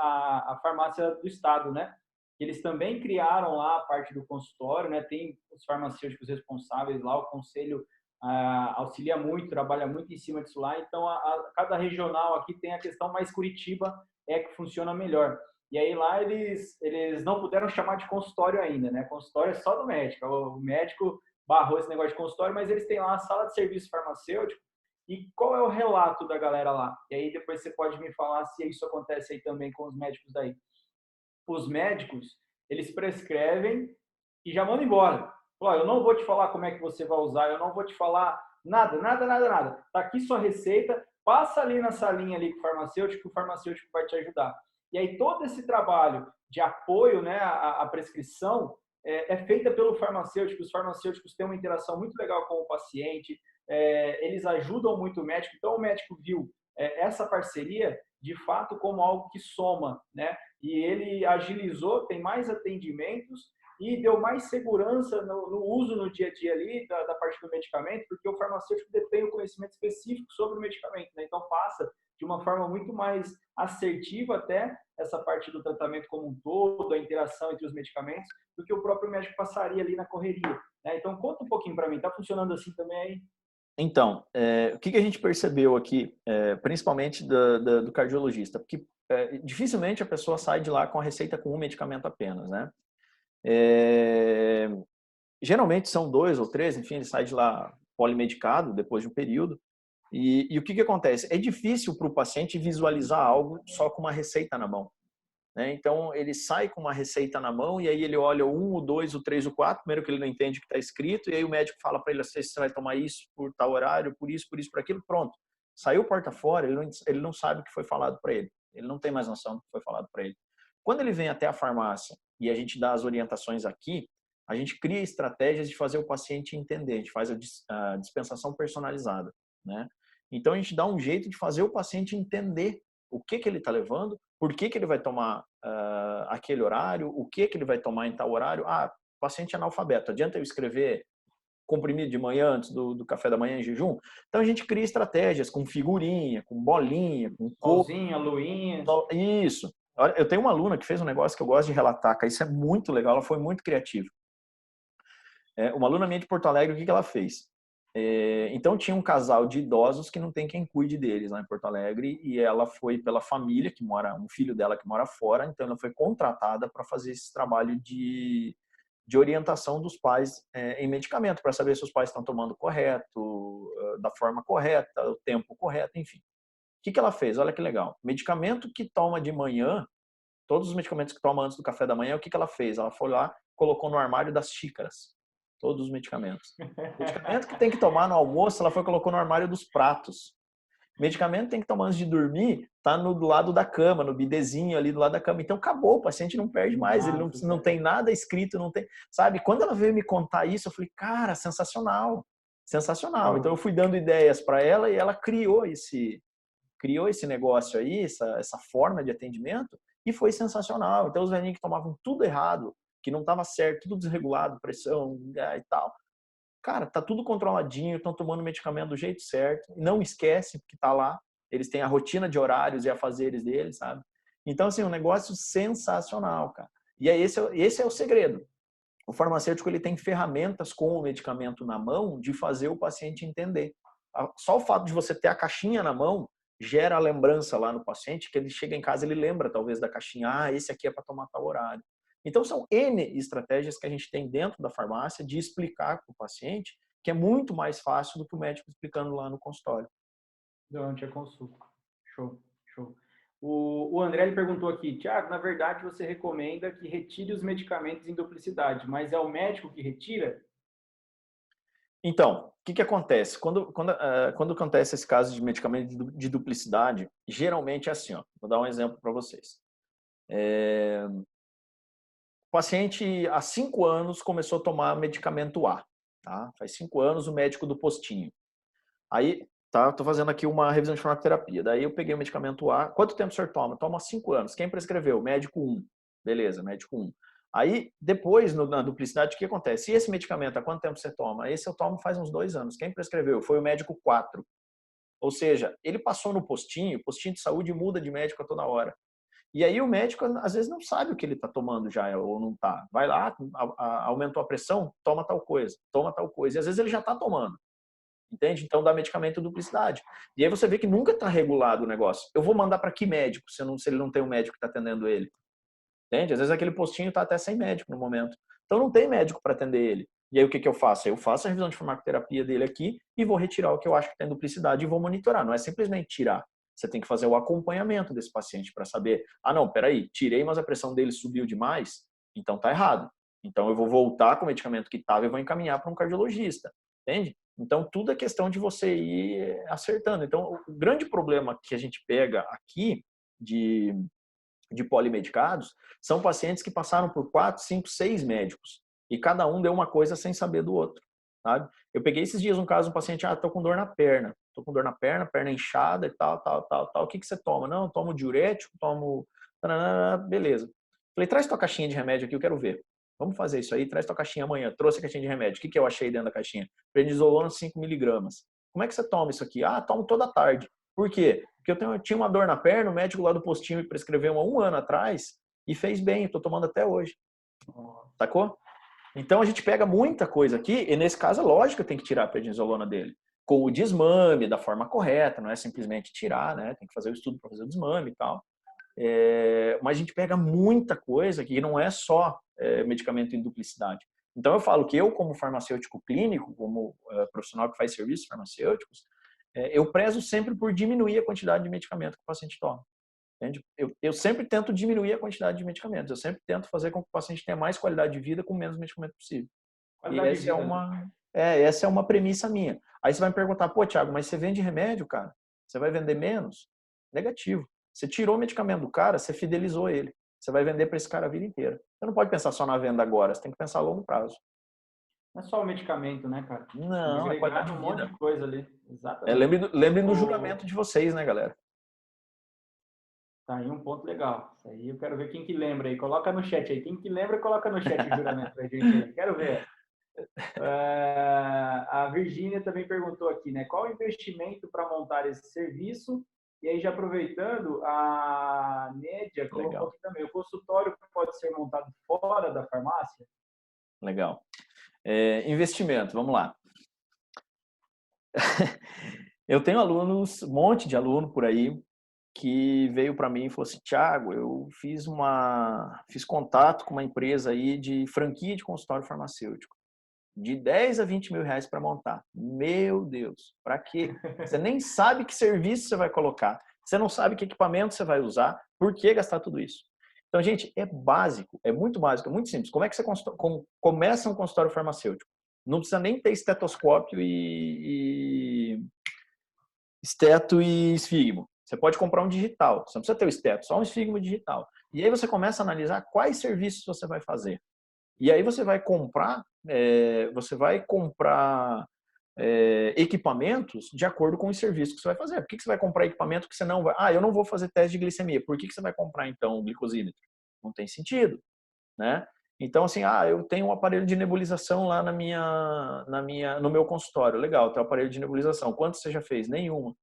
A: a farmácia do Estado, né? Eles também criaram lá a parte do consultório, né? Tem os farmacêuticos responsáveis lá, o conselho auxilia muito, trabalha muito em cima disso lá. Então, cada regional aqui tem a questão, mais Curitiba é que funciona melhor. E aí lá eles não puderam chamar de consultório ainda, né? Consultório é só do médico. O médico barrou esse negócio de consultório, mas eles têm lá a sala de serviço farmacêutico E qual é o relato da galera lá? E aí depois você pode me falar se isso acontece aí também com os médicos daí. Os médicos, eles prescrevem e já mandam embora. Fala, eu não vou te falar como é que você vai usar, eu não vou te falar nada, nada, nada, nada. Tá aqui sua receita, passa ali na salinha ali com o farmacêutico vai te ajudar. E aí todo esse trabalho de apoio, né, à prescrição é feita pelo farmacêutico. Os farmacêuticos têm uma interação muito legal com o paciente, eles ajudam muito o médico. Então o médico viu essa parceria de fato como algo que soma, né? E ele agilizou, tem mais atendimentos e deu mais segurança no uso no dia a dia ali da parte do medicamento, porque o farmacêutico detém o conhecimento específico sobre o medicamento, né? Então passa de uma forma muito mais assertiva até essa parte do tratamento como um todo, a interação entre os medicamentos, do que o próprio médico passaria ali na correria, né? Então conta um pouquinho para mim, tá funcionando assim também aí?
B: Então, o que a gente percebeu aqui, principalmente do cardiologista? Porque dificilmente a pessoa sai de lá com a receita com um medicamento apenas, né? Geralmente são 2 ou 3, enfim, ele sai de lá polimedicado depois de um período. E o que acontece? É difícil para o paciente visualizar algo só com uma receita na mão, né? Então, ele sai com uma receita na mão e aí ele olha o 1, o 2, o 3, o 4, primeiro que ele não entende o que está escrito, e aí o médico fala para ele, você vai tomar isso por tal horário, por isso, por aquilo, pronto. Saiu porta fora, ele não sabe o que foi falado para ele. Ele não tem mais noção do que foi falado para ele. Quando ele vem até a farmácia e a gente dá as orientações aqui, a gente cria estratégias de fazer o paciente entender, a gente faz a dispensação personalizada, né? Então, a gente dá um jeito de fazer o paciente entender o que ele está levando, por que ele vai tomar aquele horário, o que ele vai tomar em tal horário. Ah, paciente analfabeto, adianta eu escrever comprimido de manhã antes do café da manhã em jejum? Então a gente cria estratégias com figurinha, com bolinha, com cor.
A: Solzinho, a luinha.
B: Isso. Eu tenho uma aluna que fez um negócio que eu gosto de relatar, que isso é muito legal, ela foi muito criativa. Uma aluna minha de Porto Alegre, o que ela fez? Então tinha um casal de idosos que não tem quem cuide deles lá em Porto Alegre e ela foi pela família que mora, um filho dela que mora fora, então ela foi contratada para fazer esse trabalho de orientação dos pais em medicamento, para saber se os pais estão tomando correto, da forma correta, o tempo correto, enfim. O que ela fez? Olha que legal. Medicamento que toma de manhã, todos os medicamentos que toma antes do café da manhã, o que ela fez? Ela foi lá, colocou no armário das xícaras. Todos os medicamentos. Medicamento que tem que tomar no almoço, ela foi colocou no armário dos pratos. Medicamento que tem que tomar antes de dormir, tá do lado da cama, no bidezinho ali do lado da cama. Então acabou, o paciente não perde mais, ele não tem nada escrito, não tem, sabe? Quando ela veio me contar isso, eu falei, cara, sensacional. Sensacional. Então eu fui dando ideias para ela e ela criou esse negócio aí, essa forma de atendimento, e foi sensacional. Então os velhinhos que tomavam tudo errado, que não estava certo, tudo desregulado, pressão e tal. Cara, tá tudo controladinho, estão tomando o medicamento do jeito certo, não esquece que tá lá, eles têm a rotina de horários e afazeres deles, sabe? Então, assim, um negócio sensacional, cara. E aí esse é o segredo. O farmacêutico, ele tem ferramentas com o medicamento na mão de fazer o paciente entender. Só o fato de você ter a caixinha na mão gera a lembrança lá no paciente, que ele chega em casa, ele lembra talvez da caixinha, ah, esse aqui é para tomar tal horário. Então, são N estratégias que a gente tem dentro da farmácia de explicar para o paciente, que é muito mais fácil do que o médico explicando lá no consultório.
A: Durante a consulta. Show, show. O André ele perguntou aqui, Tiago, na verdade você recomenda que retire os medicamentos em duplicidade, mas é o médico que retira?
B: Então, o que acontece? Quando acontece esse caso de medicamento de duplicidade, geralmente é assim, ó, vou dar um exemplo para vocês. O paciente, há 5 anos, começou a tomar medicamento A. Tá? Faz 5 anos, o médico do postinho. Aí, tá, tô fazendo aqui uma revisão de farmacoterapia. Daí eu peguei o medicamento A. Quanto tempo o senhor toma? Toma há 5 anos. Quem prescreveu? Médico 1. Beleza, médico 1. Aí, depois, na duplicidade, o que acontece? E esse medicamento, há quanto tempo você toma? Esse eu tomo faz uns 2 anos. Quem prescreveu? Foi o médico 4. Ou seja, ele passou no postinho de saúde muda de médico a toda hora. E aí o médico, às vezes, não sabe o que ele está tomando já ou não está. Vai lá, aumentou a pressão, toma tal coisa, toma tal coisa. E às vezes ele já está tomando. Entende? Então dá medicamento duplicidade. E aí você vê que nunca está regulado o negócio. Eu vou mandar para que médico se ele não tem um médico que está atendendo ele? Entende? Às vezes aquele postinho está até sem médico no momento. Então não tem médico para atender ele. E aí o que que eu faço? Eu faço a revisão de farmacoterapia dele aqui e vou retirar o que eu acho que tem duplicidade e vou monitorar. Não é simplesmente tirar. Você tem que fazer o acompanhamento desse paciente para saber, ah não, peraí, tirei, mas a pressão dele subiu demais, então tá errado. Então eu vou voltar com o medicamento que estava e vou encaminhar para um cardiologista, entende? Então tudo é questão de você ir acertando. Então o grande problema que a gente pega aqui de polimedicados são pacientes que passaram por 4, 5, 6 médicos e cada um deu uma coisa sem saber do outro, sabe? Eu peguei esses dias um caso, um paciente, tô com dor na perna, perna inchada e tal, o que que você toma? Não, eu tomo diurético, tomo... Beleza. Falei, traz tua caixinha de remédio aqui, eu quero ver. Vamos fazer isso aí, traz tua caixinha amanhã. Trouxe a caixinha de remédio. O que que eu achei dentro da caixinha? Prednisolona 5 miligramas. Como é que você toma isso aqui? Ah, tomo toda tarde. Por quê? Porque eu tinha uma dor na perna, o médico lá do postinho me prescreveu há 1 ano atrás e fez bem, estou tomando até hoje. Sacou? Então a gente pega muita coisa aqui, e nesse caso é lógico que eu tenho que tirar a prednisolona dele. Com o desmame, da forma correta, não é simplesmente tirar, né? Tem que fazer o estudo para fazer o desmame e tal. Mas a gente pega muita coisa que não é só medicamento em duplicidade. Então eu falo que eu, como farmacêutico clínico, como profissional que faz serviços farmacêuticos, eu prezo sempre por diminuir a quantidade de medicamento que o paciente toma. Entende? Eu sempre tento diminuir a quantidade de medicamentos. Eu sempre tento fazer com que o paciente tenha mais qualidade de vida com menos medicamento possível.
A: Qualidade
B: E
A: de vida, né?
B: essa é uma premissa minha. Aí você vai me perguntar, pô, Thiago, mas você vende remédio, cara? Você vai vender menos? Negativo. Você tirou o medicamento do cara, você fidelizou ele. Você vai vender para esse cara a vida inteira. Você não pode pensar só na venda agora, você tem que pensar a longo prazo.
A: Não é só o medicamento, né, cara? Tem que
B: Não, é
A: agregar
B: qualidade de
A: um monte
B: vida.
A: de coisa ali. Exatamente.
B: Lembrem do juramento de vocês, né, galera?
A: Tá aí um ponto legal. Isso aí eu quero ver quem que lembra aí. Coloca no chat aí. Quem que lembra, coloca no chat o juramento pra gente aí. Quero ver. A Virgínia também perguntou aqui, né? Qual o investimento para montar esse serviço? E aí, já aproveitando, a Nédia colocou
B: Legal,
A: aqui também. O consultório pode ser montado fora da farmácia?
B: legal. Investimento, vamos lá. Eu tenho alunos, um monte de aluno por aí, que veio para mim e falou assim, Thiago, eu fiz contato com uma empresa aí de franquia de consultório farmacêutico, de 10 a 20 mil reais para montar. Meu Deus, para quê? Você nem sabe que serviço você vai colocar, você não sabe que equipamento você vai usar, por que gastar tudo isso? Então, gente, é básico, é muito básico, é muito simples. Como é que você começa um consultório farmacêutico? Não precisa nem ter estetoscópio esteto e esfigmo. Você pode comprar um digital, você não precisa ter o esteto, só um esfigmo digital. E aí você começa a analisar quais serviços você vai fazer. E aí você vai comprar, equipamentos de acordo com os serviços que você vai fazer. Por que você vai comprar equipamento que você não vai... eu não vou fazer teste de glicemia. Por que você vai comprar, então, um glicosímetro? Não tem sentido, né? Então, assim, eu tenho um aparelho de nebulização lá no meu consultório. Legal, tem um aparelho de nebulização. Quanto você já fez? Nenhuma.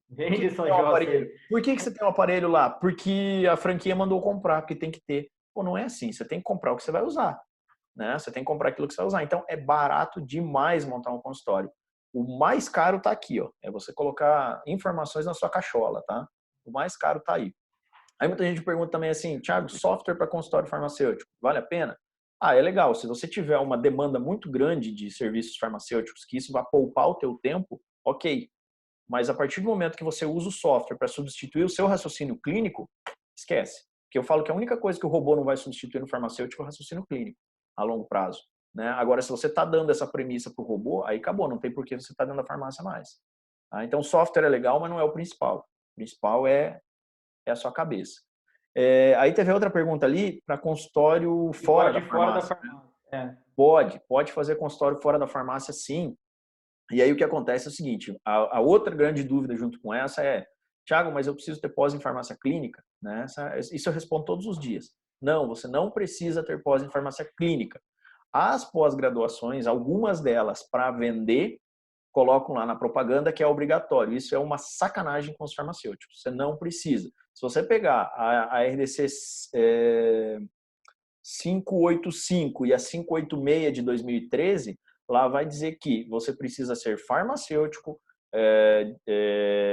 B: Por que
A: Vende
B: você
A: São
B: tem um
A: José
B: aparelho?
A: aí.
B: Por que você tem um aparelho lá? Porque a franquia mandou comprar, porque tem que ter. Pô, não é assim. Você tem que comprar o que você vai usar, né? Você tem que comprar aquilo que você vai usar. Então, é barato demais montar um consultório. O mais caro tá aqui, ó. É você colocar informações na sua cachola, tá? O mais caro tá aí. Aí muita gente pergunta também assim, Thiago, software para consultório farmacêutico, vale a pena? É legal. Se você tiver uma demanda muito grande de serviços farmacêuticos, que isso vai poupar o teu tempo, ok. Mas a partir do momento que você usa o software para substituir o seu raciocínio clínico, esquece. Porque eu falo que a única coisa que o robô não vai substituir no farmacêutico é o raciocínio clínico, a longo prazo, né? Agora, se você está dando essa premissa para o robô, aí acabou, não tem por que você estar dentro da farmácia mais. Então, software é legal, mas não é o principal. O principal é a sua cabeça. Aí teve outra pergunta ali para consultório
A: E
B: fora
A: pode
B: da
A: ir fora da
B: farmácia.
A: farmácia.
B: Pode fazer consultório fora da farmácia, sim. E aí o que acontece é o seguinte, a outra grande dúvida junto com essa é, Thiago, mas eu preciso ter pós em farmácia clínica? Né? Isso eu respondo todos os dias. Não, você não precisa ter pós em farmácia clínica. As pós-graduações, algumas delas para vender, colocam lá na propaganda que é obrigatório. Isso é uma sacanagem com os farmacêuticos. Você não precisa. Se você pegar a RDC 585 e a 586 de 2013, lá vai dizer que você precisa ser farmacêutico,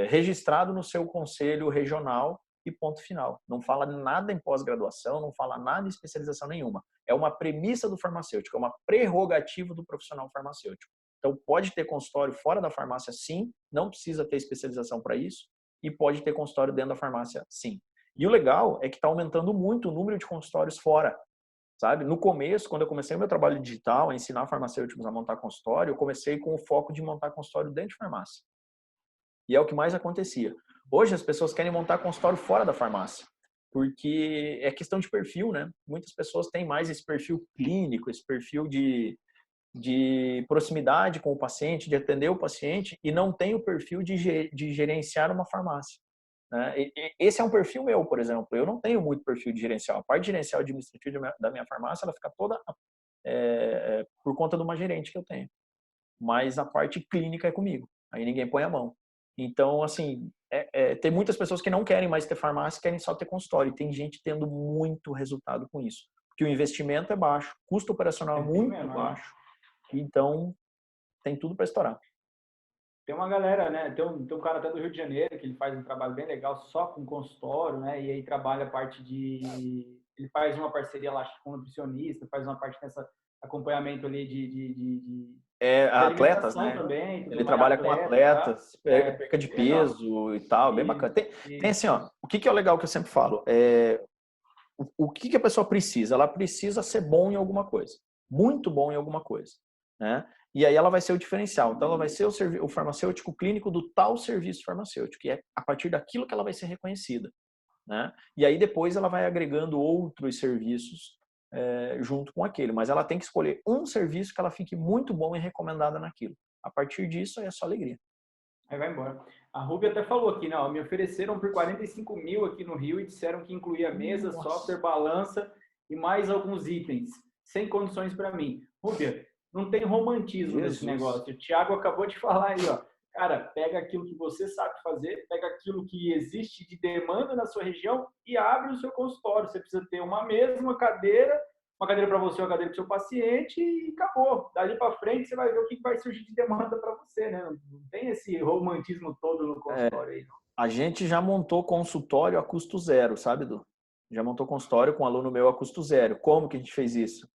B: registrado no seu conselho regional e ponto final. Não fala nada em pós-graduação, não fala nada em especialização nenhuma. É uma premissa do farmacêutico, é uma prerrogativa do profissional farmacêutico. Então, pode ter consultório fora da farmácia, sim, não precisa ter especialização para isso, e pode ter consultório dentro da farmácia, sim. E o legal é que está aumentando muito o número de consultórios fora, sabe? No começo, quando eu comecei o meu trabalho digital, a ensinar farmacêuticos a montar consultório, eu comecei com o foco de montar consultório dentro de farmácia. E é o que mais acontecia. Hoje as pessoas querem montar consultório fora da farmácia, porque é questão de perfil, né? Muitas pessoas têm mais esse perfil clínico, esse perfil de proximidade com o paciente, de atender o paciente, e não tem o perfil de gerenciar uma farmácia. Né? Esse é um perfil meu, por exemplo. Eu não tenho muito perfil de gerencial. A parte gerencial administrativa da minha farmácia, ela fica toda por conta de uma gerente que eu tenho. Mas a parte clínica é comigo. Aí ninguém põe a mão. Então, assim, tem muitas pessoas que não querem mais ter farmácia, querem só ter consultório. E tem gente tendo muito resultado com isso. Porque o investimento é baixo, o custo operacional é muito baixo. Então, tem tudo para estourar.
A: Tem uma galera, né? Tem um cara até do Rio de Janeiro que ele faz um trabalho bem legal só com consultório, né? E aí trabalha a parte de... Ele faz uma parceria lá com um nutricionista, faz uma parte nessa acompanhamento ali de
B: atletas, né?
A: Também,
B: ele trabalha com atletas, perca de peso legal. E tal, bem bacana. Tem assim, ó, o que é o legal que eu sempre falo? O que a pessoa precisa? Ela precisa ser bom em alguma coisa. Muito bom em alguma coisa. Né? E aí ela vai ser o diferencial. Então ela vai ser o farmacêutico clínico do tal serviço farmacêutico, que é a partir daquilo que ela vai ser reconhecida. Né? E aí depois ela vai agregando outros serviços junto com aquele. Mas ela tem que escolher um serviço que ela fique muito bom e recomendada naquilo. A partir disso é só alegria.
A: Aí vai embora. A Ruby até falou aqui, né? Me ofereceram por 45 mil aqui no Rio e disseram que incluía mesa, software, balança e mais alguns itens, sem condições para mim. Ruby, não tem romantismo nesse negócio. O Thiago acabou de falar aí, ó. Cara, pega aquilo que você sabe fazer, pega aquilo que existe de demanda na sua região e abre o seu consultório. Você precisa ter uma mesa, uma cadeira para você, uma cadeira para o seu paciente e acabou. Dali para frente você vai ver o que vai surgir de demanda para você, né? Não tem esse romantismo todo no consultório aí. Não.
B: A gente já montou consultório a custo zero, sabe, Edu? Já montou consultório com um aluno meu a custo zero. Como que a gente fez isso?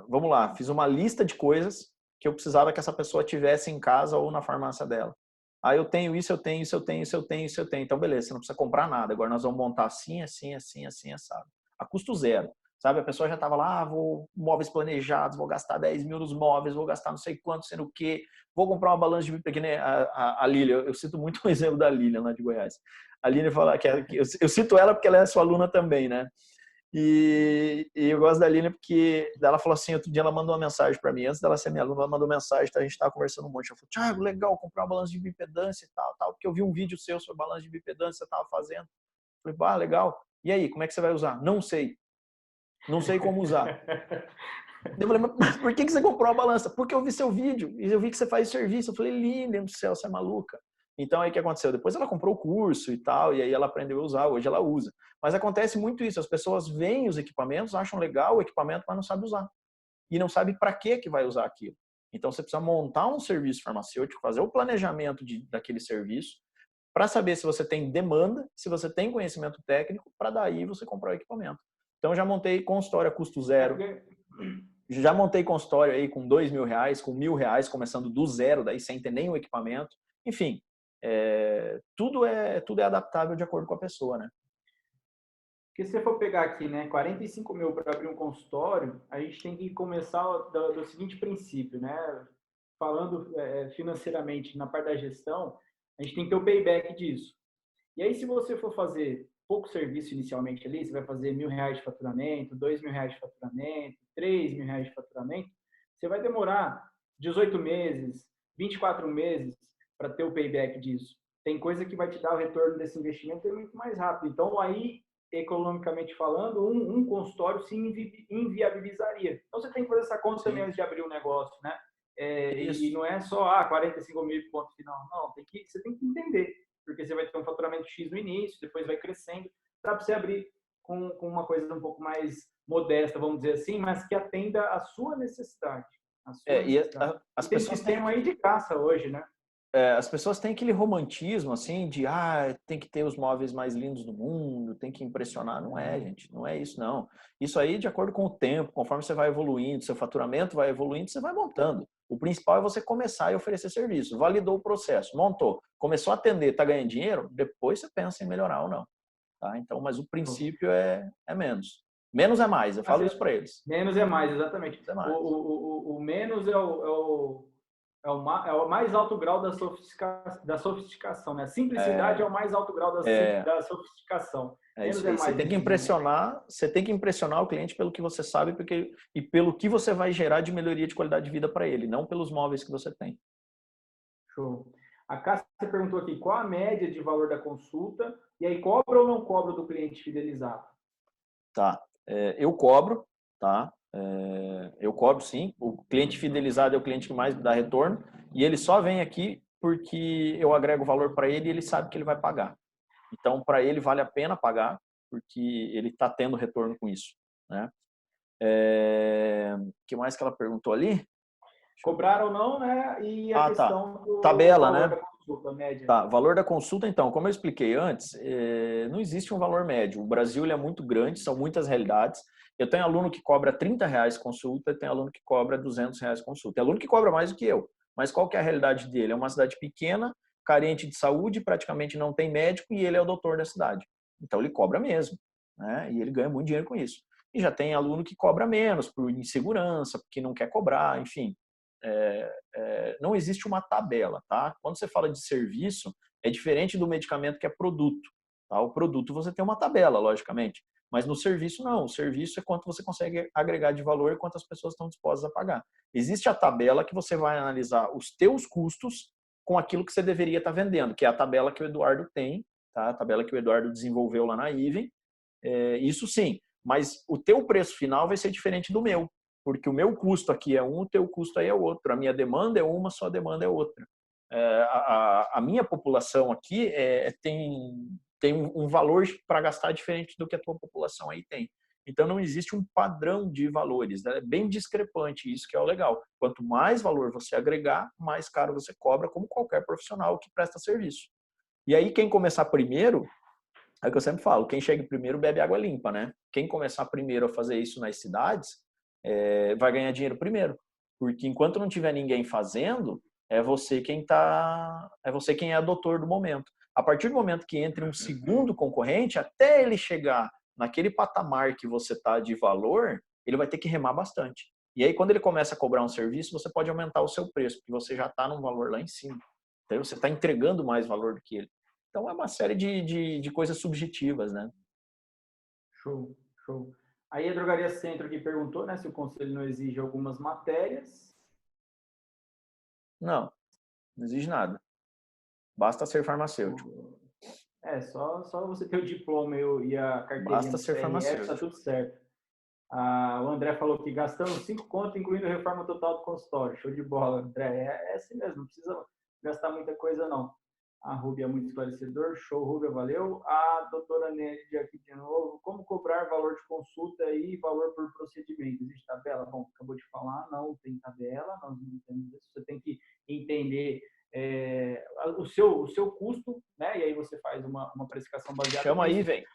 B: Vamos lá, fiz uma lista de coisas que eu precisava que essa pessoa tivesse em casa ou na farmácia dela. Ah, eu tenho isso, eu tenho isso, eu tenho isso, eu tenho isso, eu tenho. Então, beleza, você não precisa comprar nada. Agora nós vamos montar assim, assim, assim, assim, assado. A custo zero. Sabe, a pessoa já estava lá, vou móveis planejados, vou gastar 10 mil nos móveis, vou gastar não sei quanto, sendo o quê, vou comprar uma balança de bip, que nem a Lília, eu cito muito o exemplo da Lília lá de Goiás. A Lília fala que eu cito ela porque ela é sua aluna também, né? E eu gosto da Lília porque ela falou assim, outro dia ela mandou uma mensagem para mim, antes dela ser minha aluna, ela mandou mensagem, a gente estava conversando um monte, ela falou, Thiago, legal, comprar uma balança de bipedância e tal, porque eu vi um vídeo seu sobre balança de bipedância que você estava fazendo. Eu falei, legal. E aí, como é que você vai usar? Não sei. Não sei como usar. Eu falei, mas por que você comprou a balança? Porque eu vi seu vídeo e eu vi que você faz serviço. Eu falei, Lília do céu, você é maluca. Então aí o que aconteceu? Depois ela comprou o curso e tal, e aí ela aprendeu a usar, hoje ela usa. Mas acontece muito isso, as pessoas veem os equipamentos, acham legal o equipamento, mas não sabem usar. E não sabe para que vai usar aquilo. Então você precisa montar um serviço farmacêutico, fazer o planejamento daquele serviço, para saber se você tem demanda, se você tem conhecimento técnico, para daí você comprar o equipamento. Então, já montei consultório a custo zero. Já montei consultório aí com R$2.000, com R$1.000, começando do zero, daí sem ter nenhum equipamento. Enfim, tudo é adaptável de acordo com a pessoa, né?
A: Porque se você for pegar aqui, né, 45 mil para abrir um consultório, a gente tem que começar do seguinte princípio, né? Falando financeiramente na parte da gestão, a gente tem que ter o payback disso. E aí, se você for fazer pouco serviço inicialmente ali, você vai fazer R$1.000 de faturamento, R$2.000 de faturamento, R$3.000 de faturamento, você vai demorar 18 meses, 24 meses para ter o payback disso. Tem coisa que vai te dar o retorno desse investimento muito mais rápido. Então, aí, economicamente falando, um consultório se inviabilizaria. Então, você tem que fazer essa conta também antes de abrir um negócio, né? E não é só 45 mil ponto final. Não, você tem que entender. Porque você vai ter um faturamento X no início, depois vai crescendo, para você abrir com uma coisa um pouco mais modesta, vamos dizer assim, mas que atenda à sua necessidade.
B: As pessoas
A: têm um aí de caça hoje, né?
B: as pessoas têm aquele romantismo, assim, de, tem que ter os móveis mais lindos do mundo, tem que impressionar. Não é, gente, não é isso, não. Isso aí, de acordo com o tempo, conforme você vai evoluindo, seu faturamento vai evoluindo, você vai montando. O principal é você começar e oferecer serviço. Validou o processo, montou, começou a atender, está ganhando dinheiro, depois você pensa em melhorar ou não. Tá? Então, mas o princípio é menos. Menos é mais, eu falo isso para eles.
A: Menos é mais, exatamente.
B: É mais.
A: O menos é o mais alto grau da sofisticação, né? A simplicidade é o mais alto grau da sofisticação.
B: Menos é mais. Você tem que impressionar o cliente pelo que você sabe e pelo que você vai gerar de melhoria de qualidade de vida para ele, não pelos móveis que você tem.
A: Show. A Cássia perguntou aqui, qual a média de valor da consulta? E aí, cobra ou não cobra do cliente fidelizado?
B: Tá. Eu cobro, tá? Eu cobro sim. O cliente fidelizado é o cliente que mais me dá retorno e ele só vem aqui porque eu agrego valor para ele e ele sabe que ele vai pagar. Então, para ele vale a pena pagar porque ele está tendo retorno com isso, né? O que mais que ela perguntou ali?
A: Cobrar ou não, né? E a questão do
B: tabela,
A: valor
B: né?
A: da consulta, média.
B: Tá, valor da consulta, então, como eu expliquei antes, não existe um valor médio. O Brasil ele é muito grande, são muitas realidades. Eu tenho aluno que cobra R$ 30 consulta, e tenho aluno que cobra R$ 200 consulta. Tem aluno que cobra mais do que eu. Mas qual que é a realidade dele? É uma cidade pequena, carente de saúde, praticamente não tem médico e ele é o doutor da cidade. Então ele cobra mesmo, né? E ele ganha muito dinheiro com isso. E já tem aluno que cobra menos por insegurança, porque não quer cobrar, enfim. Não existe uma tabela, tá? Quando você fala de serviço, é diferente do medicamento que é produto. Tá? O produto você tem uma tabela, logicamente, mas no serviço não. O serviço é quanto você consegue agregar de valor e quantas pessoas estão dispostas a pagar. Existe a tabela que você vai analisar os teus custos com aquilo que você deveria estar vendendo, que é a tabela que o Eduardo tem, tá? A tabela que o Eduardo desenvolveu lá na Even. Isso sim, mas o teu preço final vai ser diferente do meu. Porque o meu custo aqui é um, o teu custo aí é outro. A minha demanda é uma, a sua demanda é outra. A minha população aqui tem um valor para gastar diferente do que a tua população aí tem. Então, não existe um padrão de valores. Né? É bem discrepante, isso que é o legal. Quanto mais valor você agregar, mais caro você cobra, como qualquer profissional que presta serviço. E aí, quem começar primeiro, é o que eu sempre falo, quem chega primeiro bebe água limpa, né? Quem começar primeiro a fazer isso nas cidades, vai ganhar dinheiro primeiro. Porque enquanto não tiver ninguém fazendo, é você quem é doutor do momento. A partir do momento que entre um segundo concorrente, até ele chegar naquele patamar que você está de valor, ele vai ter que remar bastante. E aí, quando ele começa a cobrar um serviço, você pode aumentar o seu preço, porque você já está num valor lá em cima. Então, você está entregando mais valor do que ele. Então, é uma série de coisas subjetivas, né?
A: Show, show. Aí a Drogaria Centro aqui perguntou, né, se o conselho não exige algumas matérias.
B: Não exige nada. Basta ser farmacêutico.
A: Só você ter o diploma e a carteirinha
B: Basta
A: do
B: ser farmacêutico.
A: tá tudo certo. O André falou que gastamos 5 conto, incluindo a reforma total do consultório. Show de bola, André. É assim mesmo, não precisa gastar muita coisa, não. A Rúbia é muito esclarecedor. Show, Rúbia, valeu. A doutora Nédia aqui de novo. Como cobrar valor de consulta e valor por procedimento? Existe tabela? Bom, acabou de falar, não tem tabela, nós não temos isso. Você tem que entender o seu custo, né? E aí você faz uma precificação baseada
B: Chama
A: nisso.
B: aí, vem.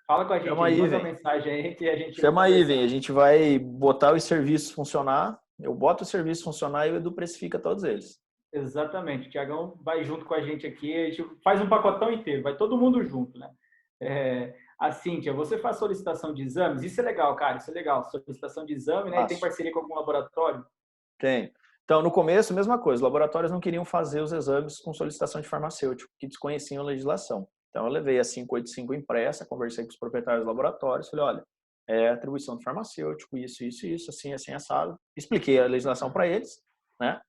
A: Fala com a gente,
B: Chama aí,
A: manda uma
B: vem.
A: mensagem aí que a gente
B: Chama aí, vem. A gente vai botar os serviços funcionar. Eu boto o serviço funcionar e o Edu precifica todos eles.
A: Exatamente. O Tiagão vai junto com a gente aqui, a gente faz um pacotão inteiro, vai todo mundo junto, né? A Cíntia, você faz solicitação de exames? Isso é legal, cara, isso é legal. Solicitação de exame, né? E tem parceria com algum laboratório?
B: Tem. Então, no começo, mesma coisa. Os laboratórios não queriam fazer os exames com solicitação de farmacêutico, que desconheciam a legislação. Então, eu levei a 585 impressa, conversei com os proprietários dos laboratórios, falei, olha, atribuição do farmacêutico, isso, assim, assado. Expliquei a legislação para eles, né?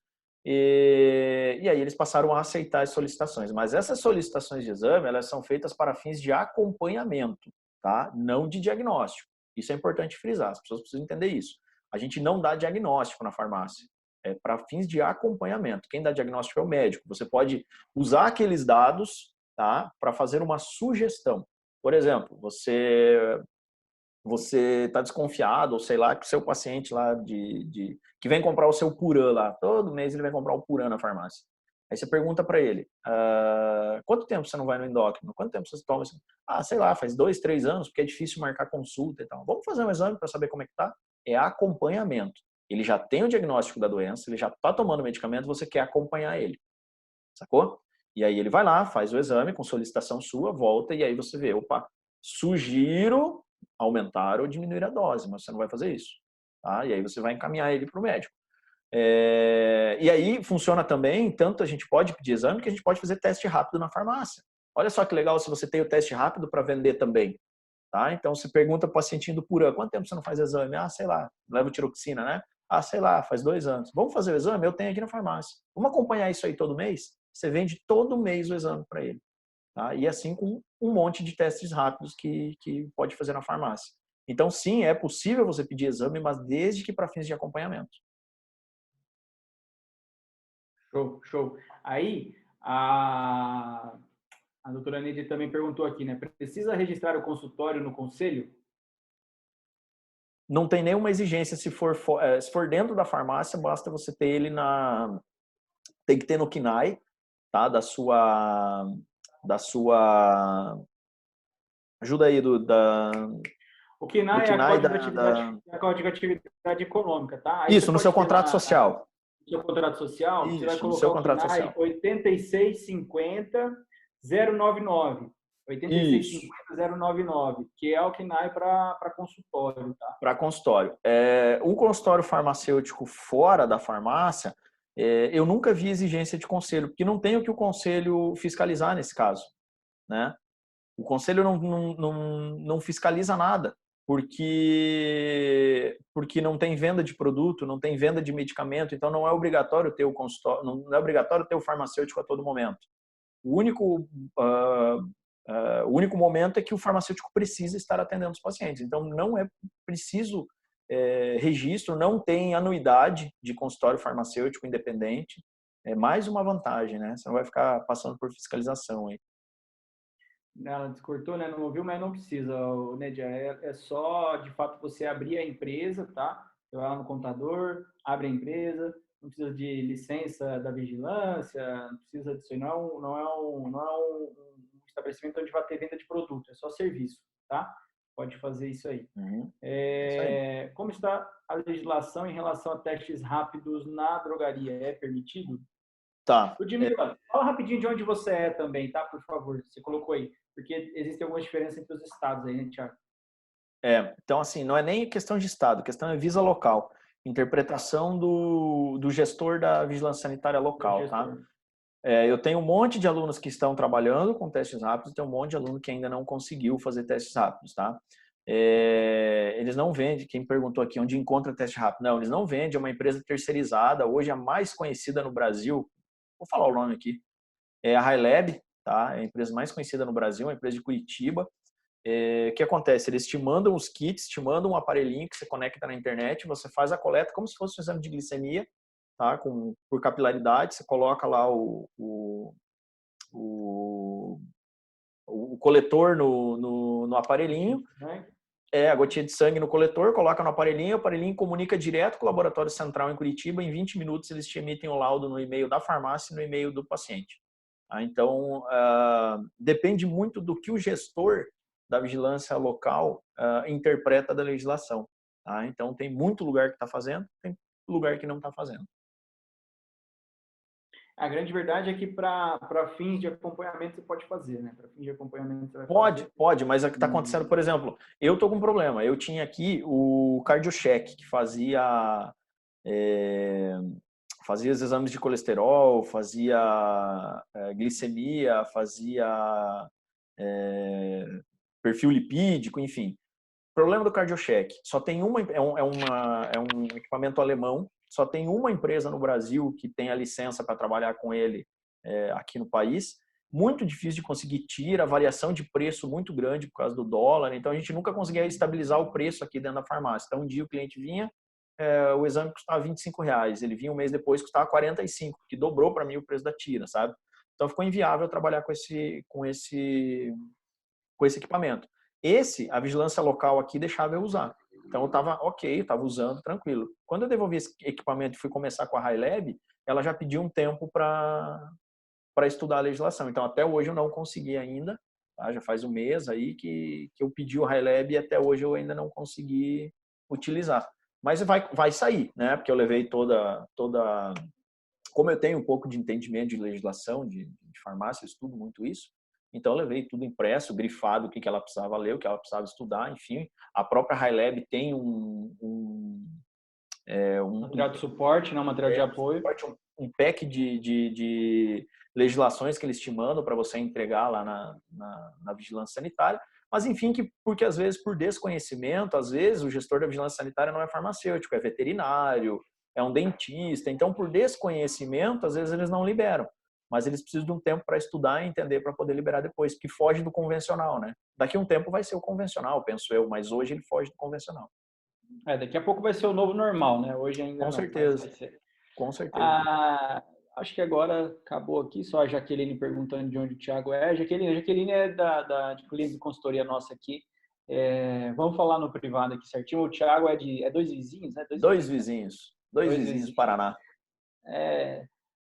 B: E aí eles passaram a aceitar as solicitações. Mas essas solicitações de exame, elas são feitas para fins de acompanhamento, tá? Não de diagnóstico. Isso é importante frisar, as pessoas precisam entender isso. A gente não dá diagnóstico na farmácia. É para fins de acompanhamento. Quem dá diagnóstico é o médico. Você pode usar aqueles dados, tá, para fazer uma sugestão. Por exemplo, você você está desconfiado, ou sei lá, que o seu paciente lá que vem comprar o seu Puran lá, todo mês ele vai comprar o Puran na farmácia. Aí você pergunta para ele, quanto tempo você não vai no endócrino? Quanto tempo você toma? Ah, sei lá, faz 2, 3 anos, porque é difícil marcar consulta e tal. Vamos fazer um exame para saber como é que tá? É acompanhamento. Ele já tem o diagnóstico da doença, ele já está tomando medicamento, você quer acompanhar ele, sacou? E aí ele vai lá, faz o exame com solicitação sua, volta e aí você vê, opa, sugiro aumentar ou diminuir a dose, mas você não vai fazer isso. Tá? E aí você vai encaminhar ele para o médico. E aí funciona também, tanto a gente pode pedir exame que a gente pode fazer teste rápido na farmácia. Olha só que legal se você tem o teste rápido para vender também. Tá? Então você pergunta para o pacientinho do Puran, quanto tempo você não faz exame? Ah, sei lá, leva tiroxina, né? Ah, sei lá, faz 2 anos. Vamos fazer o exame? Eu tenho aqui na farmácia. Vamos acompanhar isso aí todo mês? Você vende todo mês o exame para ele. Tá? E assim com um monte de testes rápidos que pode fazer na farmácia. Então, sim, é possível você pedir exame, mas desde que para fins de acompanhamento.
A: Show, show. Aí, a doutora Neide também perguntou aqui, né? Precisa registrar o consultório no conselho?
B: Não tem nenhuma exigência se for dentro da farmácia, basta você ter ele tem que ter no KNAI, tá? Ajuda aí
A: O KNAI
B: do
A: é a
B: KNAI
A: Código de Atividade Econômica, tá? Aí você
B: Isso, no seu
A: pode ter
B: contrato
A: lá
B: social.
A: no seu contrato social, você vai
B: Isso, no
A: colocar
B: seu
A: o
B: contrato
A: KNAI
B: social.
A: 8650099.
B: Isso,
A: 8650099, que é o KNAI para consultório, tá?
B: para consultório. O consultório farmacêutico fora da farmácia, eu nunca vi exigência de conselho, porque não tem o que o conselho fiscalizar nesse caso, né? O conselho não fiscaliza nada, porque não tem venda de produto, não tem venda de medicamento, então não é obrigatório ter o consultório, não é obrigatório ter o farmacêutico a todo momento. O único, o único momento é que o farmacêutico precisa estar atendendo os pacientes. Então não é preciso registro, não tem anuidade de consultório farmacêutico independente. É mais uma vantagem, né? Você não vai ficar passando por fiscalização aí.
A: Ela descortou, né? Não ouviu, mas não precisa, Nedia. É só, de fato, você abrir a empresa, tá? Você vai lá no contador, abre a empresa, não precisa de licença da vigilância, não precisa disso aí. Não é um estabelecimento onde vai ter venda de produto, é só serviço, tá? Pode fazer isso aí.
B: Uhum. Isso aí.
A: Como está a legislação em relação a testes rápidos na drogaria? É permitido?
B: Tá.
A: Ludmila, fala rapidinho de onde você é também, tá? Por favor, você colocou aí. Porque existem algumas diferenças entre os estados aí, né, Tiago?
B: Então, assim, não é nem questão de Estado, a questão é visa local. Interpretação do gestor da vigilância sanitária
A: Do
B: local, tá?
A: gestor.
B: Eu tenho um monte de alunos que estão trabalhando com testes rápidos, tem um monte de aluno que ainda não conseguiu fazer testes rápidos, tá? Eles não vendem, quem perguntou aqui onde encontra teste rápido, não, eles não vendem, é uma empresa terceirizada, hoje a mais conhecida no Brasil, vou falar o nome aqui, é a HiLab, tá? É a empresa mais conhecida no Brasil, uma empresa de Curitiba. O que acontece? Eles te mandam os kits, te mandam um aparelhinho que você conecta na internet, você faz a coleta como se fosse um exame de glicemia, tá? Por capilaridade, você coloca lá o coletor no aparelhinho, a gotinha de sangue no coletor, coloca no aparelhinho, o aparelhinho comunica direto com o laboratório central em Curitiba, em 20 minutos eles te emitem o laudo no e-mail da farmácia e no e-mail do paciente. Então, depende muito do que o gestor da vigilância local interpreta da legislação. Tá? Então, tem muito lugar que está fazendo, tem lugar que não está fazendo.
A: A grande verdade é que para fins de acompanhamento você pode fazer, né? Para fins de acompanhamento você vai
B: Pode,
A: fazer.
B: pode, mas o que está acontecendo, por exemplo, eu estou com um problema. Eu tinha aqui o CardioCheck, que fazia os exames de colesterol, fazia glicemia, fazia perfil lipídico, enfim. O problema do CardioCheck, só tem é um equipamento alemão, só tem uma empresa no Brasil que tem a licença para trabalhar com ele aqui no país. Muito difícil de conseguir, tira, variação de preço muito grande por causa do dólar, então a gente nunca conseguia estabilizar o preço aqui dentro da farmácia. Então um dia o cliente vinha, o exame custava R$25, ele vinha um mês depois custava 45, que dobrou para mim o preço da tira, sabe? Então ficou inviável trabalhar com esse equipamento. Esse, a vigilância local aqui deixava eu usar. Então eu estava ok, eu estava usando tranquilo. Quando eu devolvi esse equipamento e fui começar com a HiLab, ela já pediu um tempo para estudar a legislação. Então até hoje eu não consegui ainda, tá? Já faz um mês aí que eu pedi o HiLab e até hoje eu ainda não consegui utilizar. Mas vai sair, né? Porque eu levei toda como eu tenho um pouco de entendimento de legislação, de farmácia, eu estudo muito isso, então eu levei tudo impresso, grifado, o que ela precisava ler, o que ela precisava estudar, enfim. A própria HiLab tem
A: material de suporte, não material de apoio.
B: Um pack de legislações que eles te mandam para você entregar lá na vigilância sanitária. Mas, enfim, porque às vezes, por desconhecimento, às vezes o gestor da vigilância sanitária não é farmacêutico, é veterinário, é um dentista. Então, por desconhecimento, às vezes eles não liberam. Mas eles precisam de um tempo para estudar e entender para poder liberar depois, porque foge do convencional, né? Daqui a um tempo vai ser o convencional, penso eu, mas hoje ele foge do convencional.
A: Daqui a pouco vai ser o novo normal, né? Hoje ainda
B: Com
A: não.
B: Certeza.
A: Vai ser.
B: Com certeza.
A: Acho que agora acabou aqui, só a Jaqueline perguntando de onde o Thiago é. A Jaqueline é de cliente de consultoria nossa aqui. Vamos falar no privado aqui certinho. O Thiago é dois vizinhos, né?
B: Dois vizinhos do Paraná.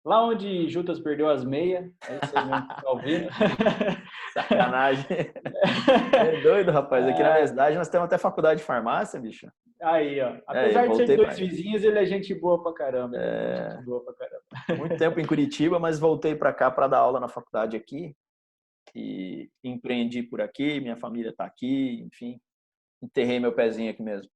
A: Lá onde Jutas perdeu as meias, é isso aí mesmo que tá ouvindo.
B: Sacanagem. É doido, rapaz. Aqui na minha cidade nós temos até faculdade de farmácia, bicho.
A: Aí, ó. Apesar de ser dois vizinhos, ele é gente boa pra caramba. Gente boa pra caramba.
B: Muito tempo em Curitiba, mas voltei para cá para dar aula na faculdade aqui. E empreendi por aqui, minha família tá aqui, enfim. Enterrei meu pezinho aqui mesmo.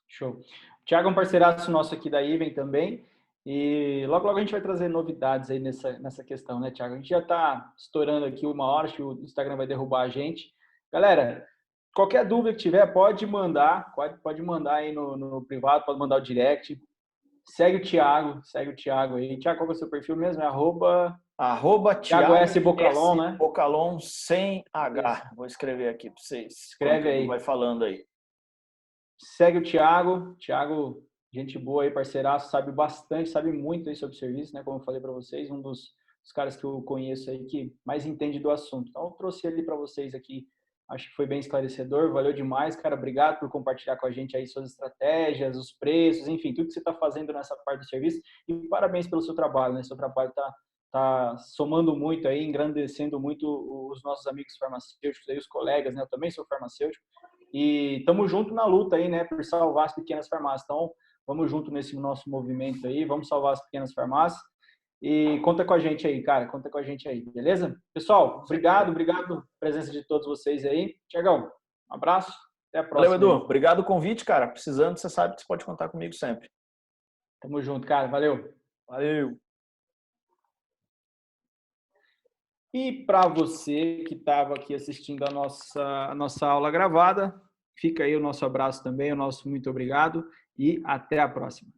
A: Show. O Thiago é um parceiraço nosso aqui da Iven também. E logo a gente vai trazer novidades aí nessa questão, né, Thiago? A gente já tá estourando aqui 1 hora, acho que o Instagram vai derrubar a gente. Galera, qualquer dúvida que tiver, pode mandar aí no privado, pode mandar o direct. Segue o Thiago aí. Thiago, qual é o seu perfil mesmo? É
B: Thiago
A: S. Bocalon, né?
B: Bocalon sem H. Vou escrever aqui para vocês.
A: Escreve aí.
B: Vai falando aí.
A: Segue o Thiago. Thiago, gente boa aí, parceiraço, sabe muito aí sobre serviço, né? Como eu falei para vocês, um dos caras que eu conheço aí que mais entende do assunto. Então, eu trouxe ele para vocês aqui. Acho que foi bem esclarecedor, valeu demais, cara. Obrigado por compartilhar com a gente aí suas estratégias, os preços, enfim, tudo que você está fazendo nessa parte do serviço. E parabéns pelo seu trabalho, né? Seu trabalho tá somando muito aí, engrandecendo muito os nossos amigos farmacêuticos, aí, os colegas, né? Eu também sou farmacêutico. E estamos junto na luta aí, né? Por salvar as pequenas farmácias. Então, vamos junto nesse nosso movimento aí, vamos salvar as pequenas farmácias. E conta com a gente aí, cara. Conta com a gente aí, beleza? Pessoal, obrigado pela presença de todos vocês aí. Tiagão, um abraço. Até a próxima.
B: Valeu, Edu. Obrigado pelo convite, cara. Precisando, você sabe que você pode contar comigo sempre.
A: Tamo junto, cara. Valeu.
B: Valeu.
A: E para você que estava aqui assistindo a nossa aula gravada, fica aí o nosso abraço também, o nosso muito obrigado e até a próxima.